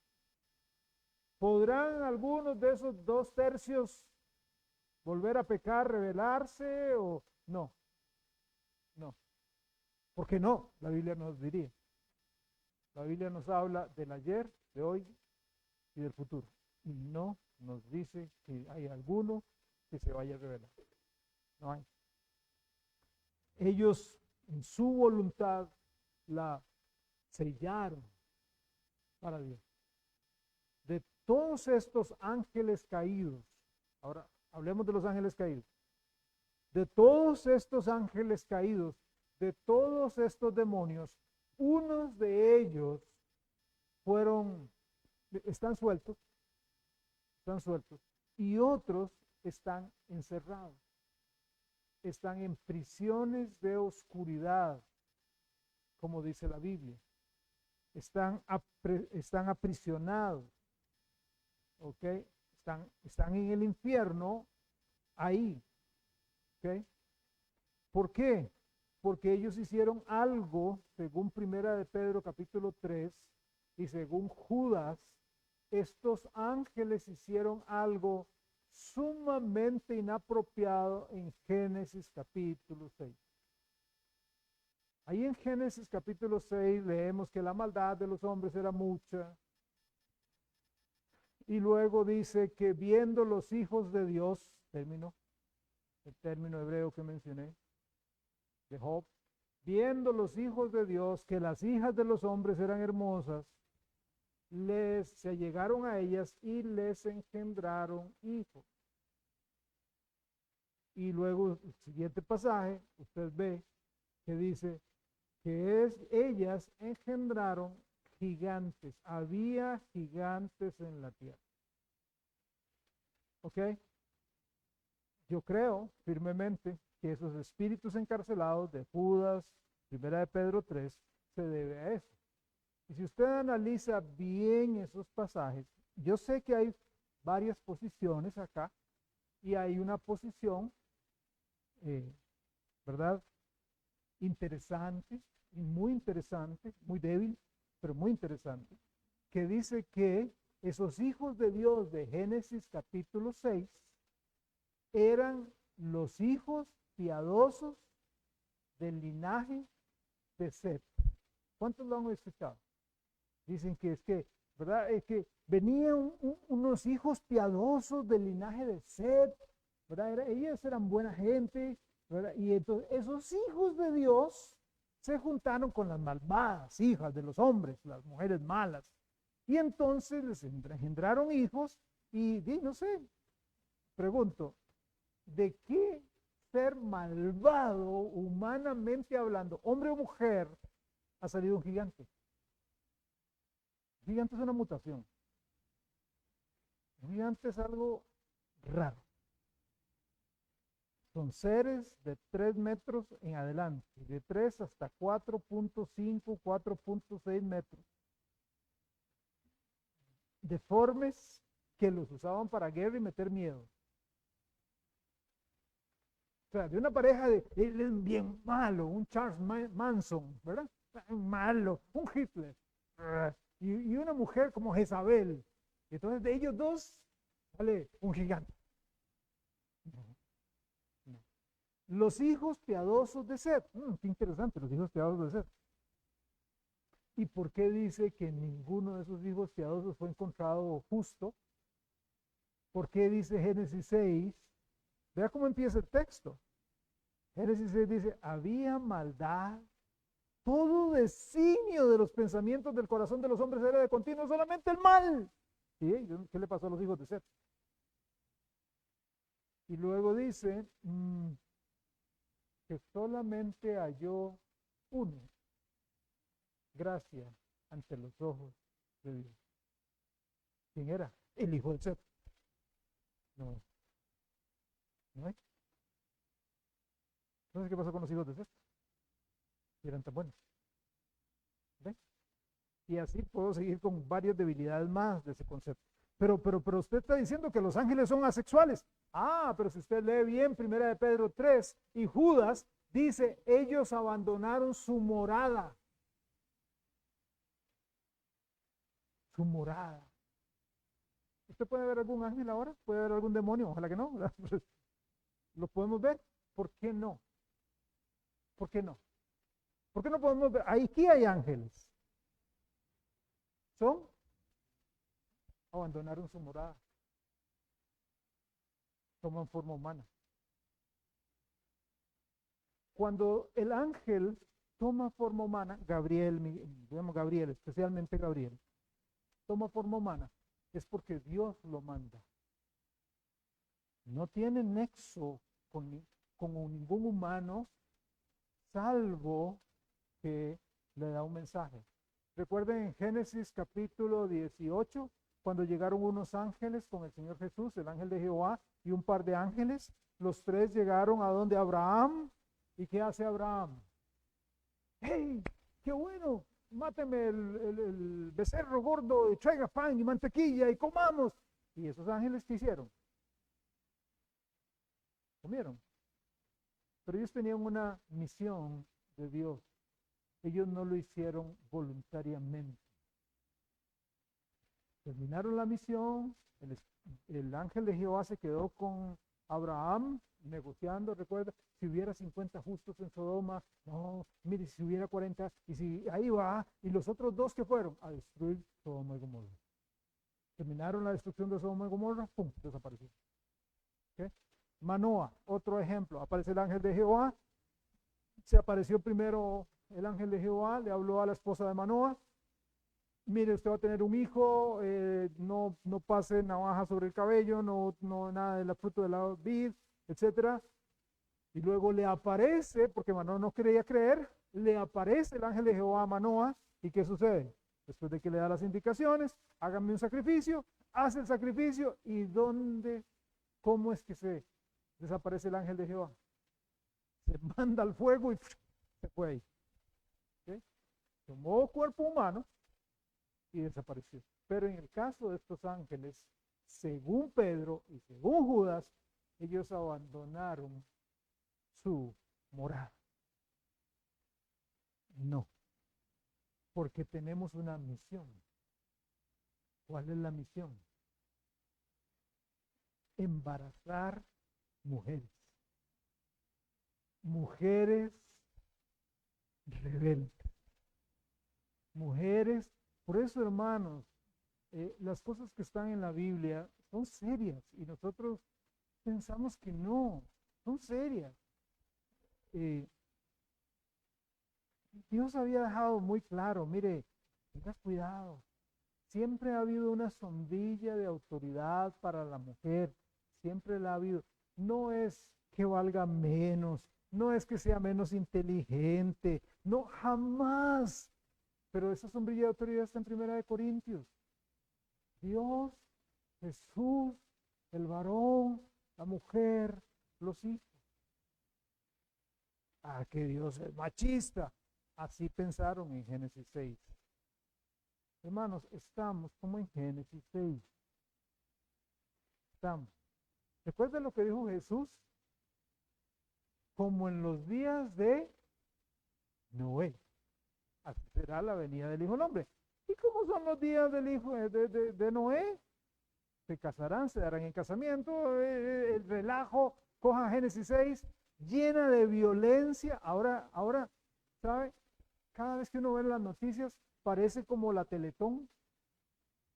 ¿Podrán algunos de esos 2/3 volver a pecar, rebelarse o no? No. ¿Por qué no? La Biblia nos diría. La Biblia nos habla del ayer, de hoy y del futuro. Y no nos dice que hay alguno que se vaya a rebelar. No hay. Ellos en su voluntad la sellaron para Dios. De todos estos ángeles caídos, ahora hablemos de los ángeles caídos. De todos estos ángeles caídos, de todos estos demonios, unos de ellos están sueltos, y otros están encerrados, están en prisiones de oscuridad, como dice la Biblia, están aprisionados, ¿ok? Están en el infierno, ahí, ¿ok? ¿Por qué? Porque ellos hicieron algo, según Primera de Pedro capítulo 3, y según Judas, estos ángeles hicieron algo sumamente inapropiado en Génesis capítulo 6. Ahí en Génesis capítulo 6 leemos que la maldad de los hombres era mucha. Y luego dice que viendo los hijos de Dios, el término hebreo que mencioné, de Job, viendo los hijos de Dios que las hijas de los hombres eran hermosas, se allegaron a ellas y les engendraron hijos. Y luego el siguiente pasaje, usted ve que dice que ellas engendraron gigantes. Había gigantes en la tierra. ¿Ok? Yo creo firmemente que esos espíritus encarcelados de Judas, Primera de Pedro 3, se debe a eso. Y si usted analiza bien esos pasajes, yo sé que hay varias posiciones acá, y hay una posición, ¿verdad? Interesante, y muy interesante, muy débil, pero muy interesante, que dice que esos hijos de Dios de Génesis capítulo 6 eran los hijos piadosos del linaje de Set. ¿Cuántos lo han escuchado? Dicen que ¿verdad? Es que venían unos hijos piadosos del linaje de Set, ¿verdad? Ellos eran buena gente, ¿verdad? Y entonces esos hijos de Dios se juntaron con las malvadas hijas de los hombres, las mujeres malas. Y entonces les engendraron hijos y no sé, pregunto, ¿de qué ser malvado, humanamente hablando, hombre o mujer, ha salido un gigante? Un gigante es una mutación. Un gigante es algo raro. Son seres de 3 metros en adelante, de 3 hasta 4.5, 4.6 metros. Deformes que los usaban para guerra y meter miedo. O sea, de una pareja de, él es bien malo, un Charles Manson, ¿verdad? Malo, un Hitler. Y una mujer como Jezabel. Entonces de ellos dos sale un gigante. No, no. Los hijos piadosos de Set. Qué interesante, los hijos piadosos de Set. ¿Y por qué dice que ninguno de esos hijos piadosos fue encontrado justo? ¿Por qué dice Génesis 6? Vea cómo empieza el texto. Génesis 6 dice, había maldad, todo designio de los pensamientos del corazón de los hombres era de continuo solamente el mal. ¿Sí? ¿Qué le pasó a los hijos de Set? Y luego dice que solamente halló uno gracia ante los ojos de Dios. ¿Quién era? El hijo de Set. No. ¿No hay? Entonces, ¿qué pasó con los hijos de Set? Eran tan buenos. ¿Ve? Y así puedo seguir con varias debilidades más de ese concepto. Pero usted está diciendo que los ángeles son asexuales. Pero si usted lee bien 1 de Pedro 3 y Judas dice, ellos abandonaron su morada. Su morada. ¿Usted puede ver algún ángel ahora? ¿Puede ver algún demonio? Ojalá que no. ¿Lo podemos ver? ¿Por qué no? ¿Por qué no? ¿Por qué no podemos ver? Aquí hay ángeles. Son abandonaron su morada. Toman forma humana. Cuando el ángel toma forma humana, Gabriel, especialmente Gabriel, toma forma humana, es porque Dios lo manda. No tiene nexo con ningún humano, salvo que le da un mensaje. Recuerden en Génesis capítulo 18, cuando llegaron unos ángeles con el Señor Jesús, el ángel de Jehová y un par de ángeles, los tres llegaron a donde Abraham. ¿Y qué hace Abraham? ¡Hey! ¡Qué bueno! Máteme el becerro gordo y traiga pan y mantequilla y comamos. ¿Y esos ángeles qué hicieron? Comieron. Pero ellos tenían una misión de Dios. Ellos no lo hicieron voluntariamente. Terminaron la misión, el ángel de Jehová se quedó con Abraham negociando, recuerda, si hubiera 50 justos en Sodoma, no, mire, si hubiera 40, y si ahí va, y los otros dos que fueron a destruir Sodoma y Gomorra. Terminaron la destrucción de Sodoma y Gomorra, ¡pum!, desapareció. ¿Okay? Manoa, otro ejemplo, aparece el ángel de Jehová, se apareció primero el ángel de Jehová, le habló a la esposa de Manoa, mire, usted va a tener un hijo, no pase navaja sobre el cabello, no nada de la fruta de la vid, etcétera. Y luego le aparece, porque Manoa no quería creer, le aparece el ángel de Jehová a Manoa, ¿y qué sucede? Después de que le da las indicaciones, háganme un sacrificio, hace el sacrificio, ¿y cómo es que se desaparece el ángel de Jehová? Se manda al fuego y se fue ahí. ¿Okay? Tomó cuerpo humano y desapareció. Pero en el caso de estos ángeles, según Pedro y según Judas, ellos abandonaron su morada. No, porque tenemos una misión. ¿Cuál es la misión? Embarazar mujeres. Mujeres rebeldes. Mujeres, por eso, hermanos, las cosas que están en la Biblia son serias y nosotros pensamos que no, son serias. Dios había dejado muy claro, mire, tenga cuidado, siempre ha habido una sombrilla de autoridad para la mujer, siempre la ha habido. No es que valga menos, no es que sea menos inteligente, no, jamás. Pero esa sombrilla de autoridad está en Primera de Corintios. Dios, Jesús, el varón, la mujer, los hijos. Ah, que Dios es machista. Así pensaron en Génesis 6. Hermanos, estamos como en Génesis 6. Estamos. Después de lo que dijo Jesús, como en los días de Noé. Así será la venida del Hijo del Hombre. ¿Y cómo son los días del Hijo de Noé? Se casarán, se darán en casamiento, el relajo, cojan Génesis 6, llena de violencia. Ahora, ¿sabe? Cada vez que uno ve las noticias, parece como la Teletón,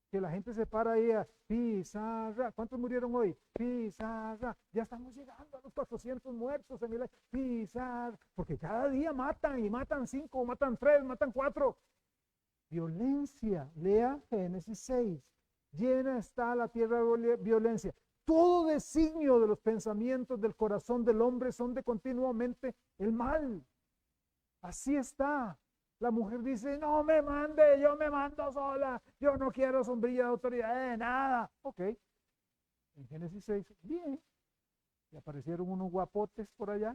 que la gente se para ahí a pizarra. ¿Cuántos murieron hoy? Pizarra. Ya estamos llegando a los 400 muertos en el pizarra. Porque cada día matan, y matan 5, matan 3, matan 4. Violencia. Lea Génesis 6. Llena está la tierra de violencia. Todo designio de los pensamientos del corazón del hombre son de continuamente el mal. Así está. La mujer dice, no me mande, yo me mando sola, yo no quiero sombrilla de autoridad de nada. Ok, en Génesis 6, bien, y aparecieron unos guapotes por allá,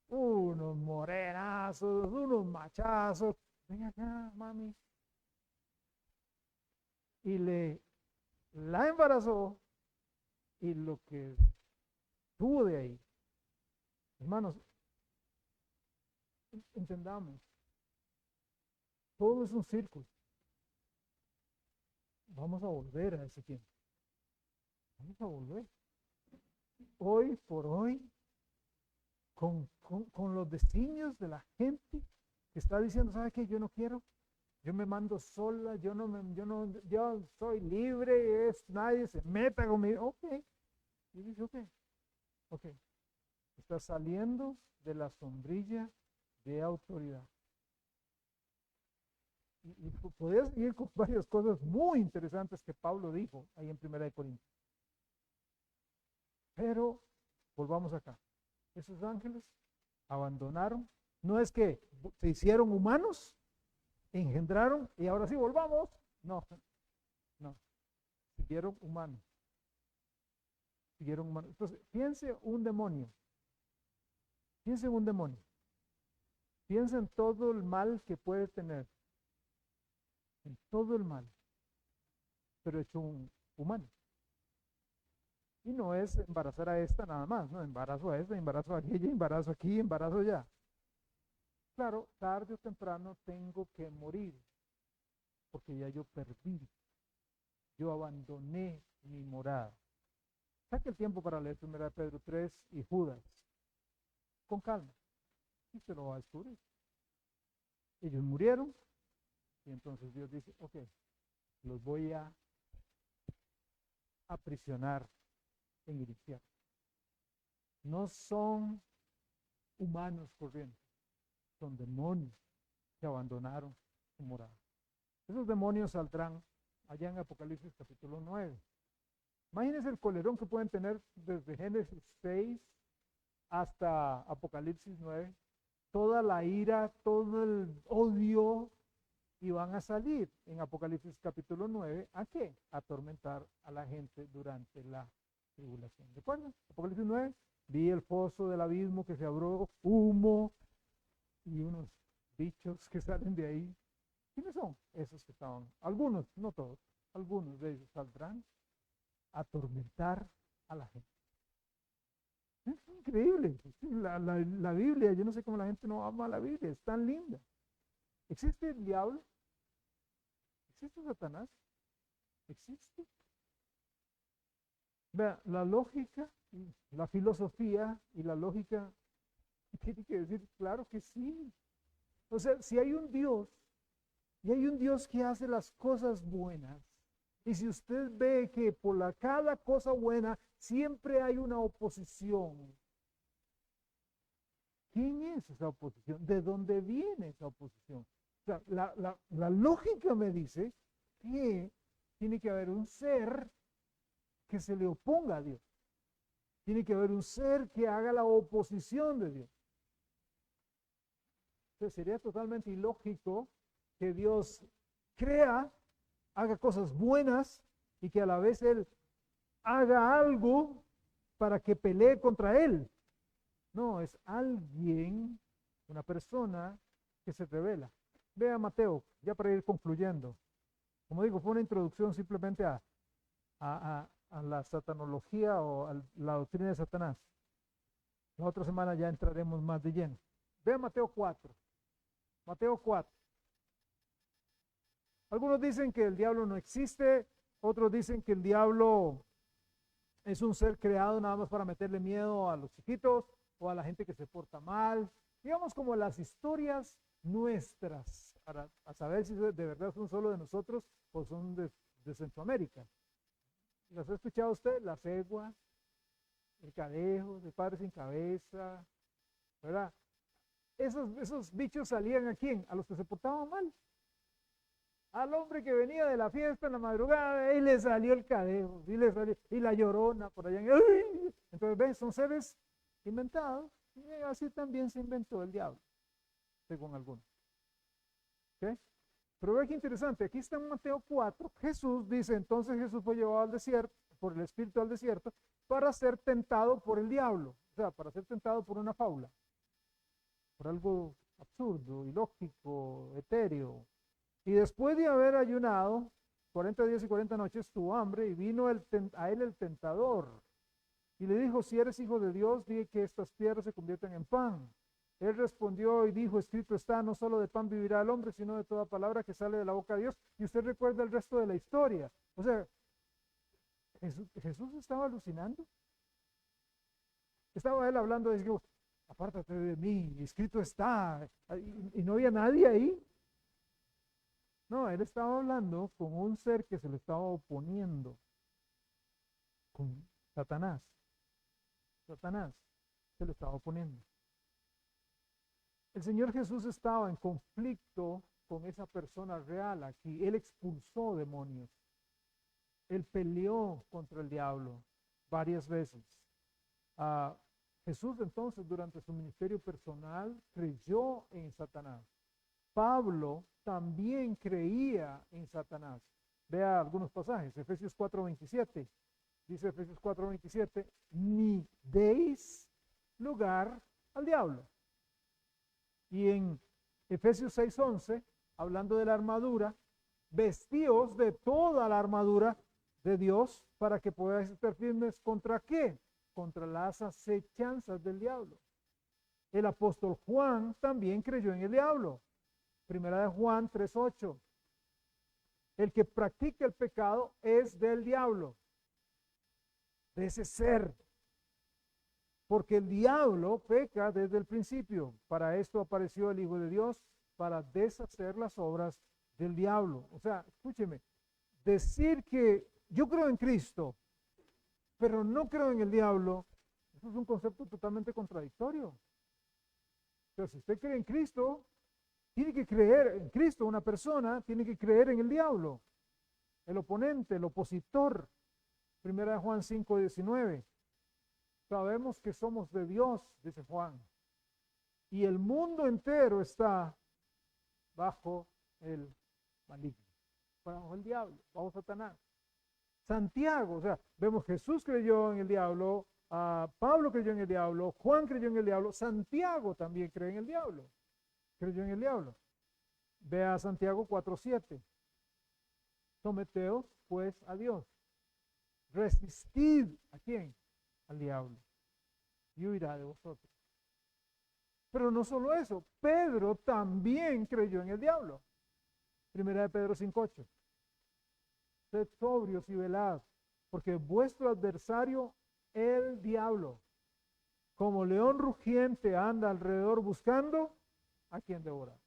unos morenazos, unos machazos, ven acá, mami. Y la embarazó, y lo que tuvo de ahí, hermanos, entendamos. Todo es un círculo. Vamos a volver a ese tiempo. Vamos a volver. Hoy por hoy, con los designios de la gente que está diciendo, ¿sabe qué? Yo no quiero. Yo me mando sola, yo soy libre, nadie se meta conmigo. Ok. Y dice, ok. Está saliendo de la sombrilla de autoridad. Y podrías seguir con varias cosas muy interesantes que Pablo dijo ahí en Primera de Corintios. Pero volvamos acá. Esos ángeles abandonaron. No es que se hicieron humanos, engendraron y ahora sí volvamos. No. Siguieron humanos. Entonces, piense un demonio. Piense en todo el mal que puede tener. En todo el mal, pero hecho un humano. Y no es embarazar a esta nada más, ¿no? Embarazo a esta, embarazo a aquella, embarazo aquí, embarazo allá. Claro, tarde o temprano tengo que morir, porque ya yo perdí, yo abandoné mi morada. Saque el tiempo para leer 1 Pedro 3 y Judas, con calma, y se lo va a descubrir. Ellos murieron, y entonces Dios dice, ok, los voy a aprisionar en el infierno. No son humanos corrientes, son demonios que abandonaron su morada. Esos demonios saldrán allá en Apocalipsis capítulo 9. Imagínense el colerón que pueden tener desde Génesis 6 hasta Apocalipsis 9. Toda la ira, todo el odio, y van a salir en Apocalipsis capítulo 9, ¿a qué? A atormentar a la gente durante la tribulación. ¿Recuerdan? Apocalipsis 9, vi el foso del abismo que se abrió, humo y unos bichos que salen de ahí. ¿Quiénes son? Esos que estaban, algunos, no todos, algunos de ellos saldrán a atormentar a la gente. Es increíble. La Biblia, yo no sé cómo la gente no ama la Biblia, es tan linda. ¿Existe el diablo? ¿Existe Satanás? ¿Existe? Vea, la lógica, la filosofía y la lógica tiene que decir, claro que sí. O sea, si hay un Dios, y hay un Dios que hace las cosas buenas, y si usted ve que por cada cosa buena siempre hay una oposición, ¿quién es esa oposición? ¿De dónde viene esa oposición? O sea, la lógica me dice que tiene que haber un ser que se le oponga a Dios. Tiene que haber un ser que haga la oposición de Dios. Entonces sería totalmente ilógico que Dios crea, haga cosas buenas y que a la vez Él haga algo para que pelee contra Él. No, es alguien, una persona que se revela. Vea Mateo, ya para ir concluyendo. Como digo, fue una introducción simplemente a la satanología o a la doctrina de Satanás. La otra semana ya entraremos más de lleno. Vea Mateo 4. Mateo 4. Algunos dicen que el diablo no existe, otros dicen que el diablo es un ser creado nada más para meterle miedo a los chiquitos o a la gente que se porta mal. Digamos como las historias nuestras, para saber si de verdad son solo de nosotros o son de Centroamérica. ¿Las ha escuchado usted? La cegua, el cadejo, el padre sin cabeza, ¿verdad? Esos bichos salían ¿a quién? A los que se portaban mal. Al hombre que venía de la fiesta en la madrugada, y le salió el cadejo, y la llorona por allá. ¡Ay! Entonces, ven, son seres inventados, y así también se inventó el diablo, según algunos. ¿Okay? Pero ve qué interesante, aquí está en Mateo 4, Jesús dice, entonces Jesús fue llevado al desierto, por el Espíritu al desierto, para ser tentado por el diablo, o sea, para ser tentado por una fábula, por algo absurdo, ilógico, etéreo. Y después de haber ayunado 40 días y 40 noches, tuvo hambre y vino a él el tentador. Y le dijo, si eres hijo de Dios, di que estas piedras se conviertan en pan. Él respondió y dijo, escrito está, no solo de pan vivirá el hombre, sino de toda palabra que sale de la boca de Dios. Y usted recuerda el resto de la historia. O sea, Jesús estaba alucinando. Estaba él hablando, digo, apártate de mí, escrito está. Y no había nadie ahí. No, él estaba hablando con un ser que se le estaba oponiendo, con Satanás. Satanás se le estaba oponiendo. El Señor Jesús estaba en conflicto con esa persona real aquí. Él expulsó demonios. Él peleó contra el diablo varias veces. Jesús entonces durante su ministerio personal creyó en Satanás. Pablo también creía en Satanás. Vea algunos pasajes. Efesios 4:27. Dice Efesios 4:27, ni deis lugar al diablo. Y en Efesios 6:11, hablando de la armadura, vestíos de toda la armadura de Dios para que podáis estar firmes contra ¿qué? Contra las acechanzas del diablo. El apóstol Juan también creyó en el diablo. Primera de Juan 3:8. El que practica el pecado es del diablo, de ese ser. Porque el diablo peca desde el principio. Para esto apareció el Hijo de Dios, para deshacer las obras del diablo. O sea, escúcheme, decir que yo creo en Cristo, pero no creo en el diablo, eso es un concepto totalmente contradictorio. Pero si usted cree en Cristo, tiene que creer en Cristo. Una persona tiene que creer en el diablo, el oponente, el opositor. Primera de Juan 5:19. Sabemos que somos de Dios, dice Juan, y el mundo entero está bajo el maligno, bajo el diablo, bajo Satanás. Santiago, o sea, vemos Jesús creyó en el diablo, Pablo creyó en el diablo, Juan creyó en el diablo, Santiago también cree en el diablo, creyó en el diablo. Vea Santiago 4:7. Someteos pues a Dios. Resistid ¿a quién? Al diablo, y huirá de vosotros. Pero no solo eso, Pedro también creyó en el diablo. Primera de Pedro 5:8. Sed sobrios y velad, porque vuestro adversario, el diablo, como león rugiente anda alrededor buscando a quien devorar.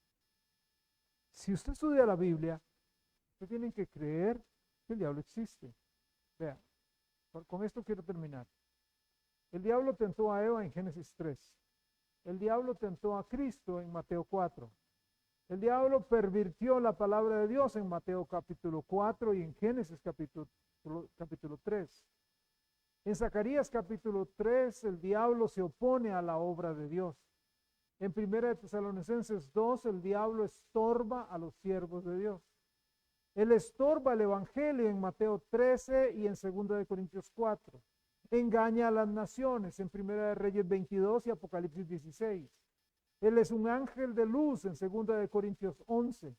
Si usted estudia la Biblia, usted tiene que creer que el diablo existe. Vea, con esto quiero terminar. El diablo tentó a Eva en Génesis 3. El diablo tentó a Cristo en Mateo 4. El diablo pervirtió la palabra de Dios en Mateo capítulo 4 y en Génesis capítulo 3. En Zacarías capítulo 3 el diablo se opone a la obra de Dios. En 1 Tesalonicenses 2, el diablo estorba a los siervos de Dios. Él estorba el evangelio en Mateo 13 y en 2 Corintios 4. Engaña a las naciones en 1 Reyes 22 y Apocalipsis 16. Él es un ángel de luz en 2 Corintios 11.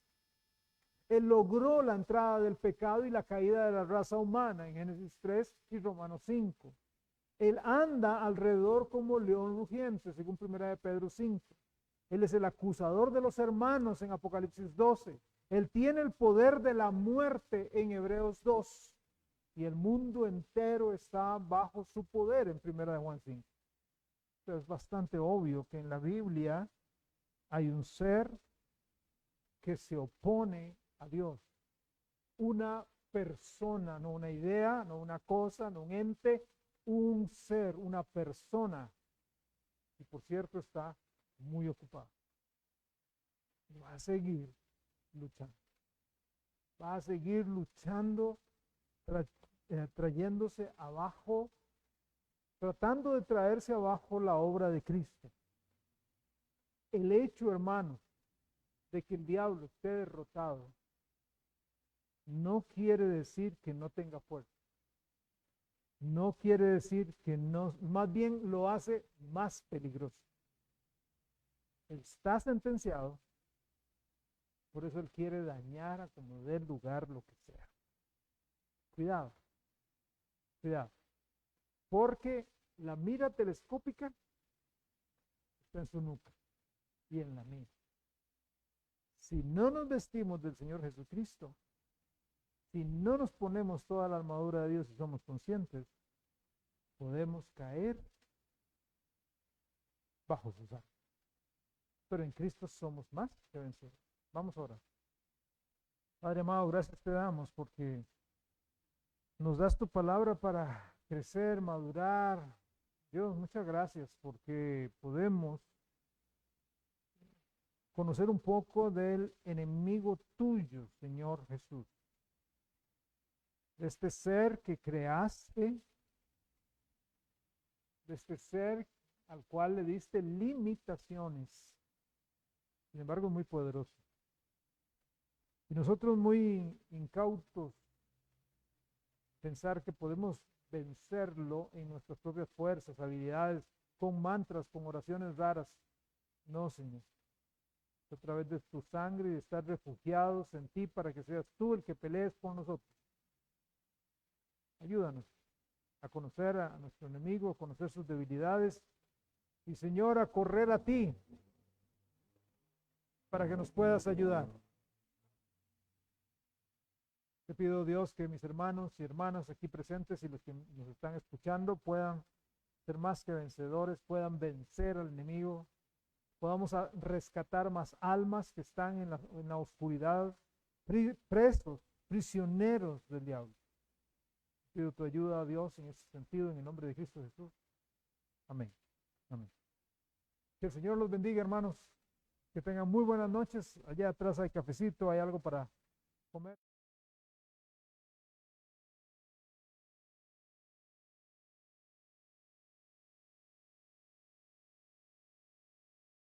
Él logró la entrada del pecado y la caída de la raza humana en Génesis 3 y Romanos 5. Él anda alrededor como león rugiente, según 1 Pedro 5. Él es el acusador de los hermanos en Apocalipsis 12. Él tiene el poder de la muerte en Hebreos 2. Y el mundo entero está bajo su poder en 1 Juan 5. Entonces es bastante obvio que en la Biblia hay un ser que se opone a Dios. Una persona, no una idea, no una cosa, no un ente, un ser, una persona. Y por cierto está muy ocupado. Va a seguir luchando. Va a seguir luchando, trayéndose abajo, tratando de traerse abajo la obra de Cristo. El hecho, hermanos, de que el diablo esté derrotado no quiere decir que no tenga fuerza. No quiere decir que no, más bien lo hace más peligroso. Está sentenciado, por eso él quiere dañar a como dé lugar lo que sea. Cuidado, cuidado, porque la mira telescópica está en su nuca y en la mía. Si no nos vestimos del Señor Jesucristo, si no nos ponemos toda la armadura de Dios y somos conscientes, podemos caer bajo sus armas. Pero en Cristo somos más que vencedores. Vamos a orar. Padre amado, gracias te damos porque nos das tu palabra para crecer, madurar. Dios, muchas gracias porque podemos conocer un poco del enemigo tuyo, Señor Jesús. De este ser que creaste, de este ser al cual le diste limitaciones. Sin embargo, muy poderoso. Y nosotros muy incautos, pensar que podemos vencerlo en nuestras propias fuerzas, habilidades, con mantras, con oraciones raras. No, Señor. A través de tu sangre y de estar refugiados en ti para que seas tú el que pelees por nosotros. Ayúdanos a conocer a nuestro enemigo, a conocer sus debilidades y, Señor, a correr a ti para que nos puedas ayudar. Te pido, Dios, que mis hermanos y hermanas aquí presentes y los que nos están escuchando puedan ser más que vencedores, puedan vencer al enemigo, podamos rescatar más almas que están en la oscuridad, presos, prisioneros del diablo. Pido tu ayuda, Dios, en ese sentido, en el nombre de Cristo Jesús. Amén. Amén. Que el Señor los bendiga, hermanos. Que tengan muy buenas noches. Allá atrás hay cafecito, hay algo para comer.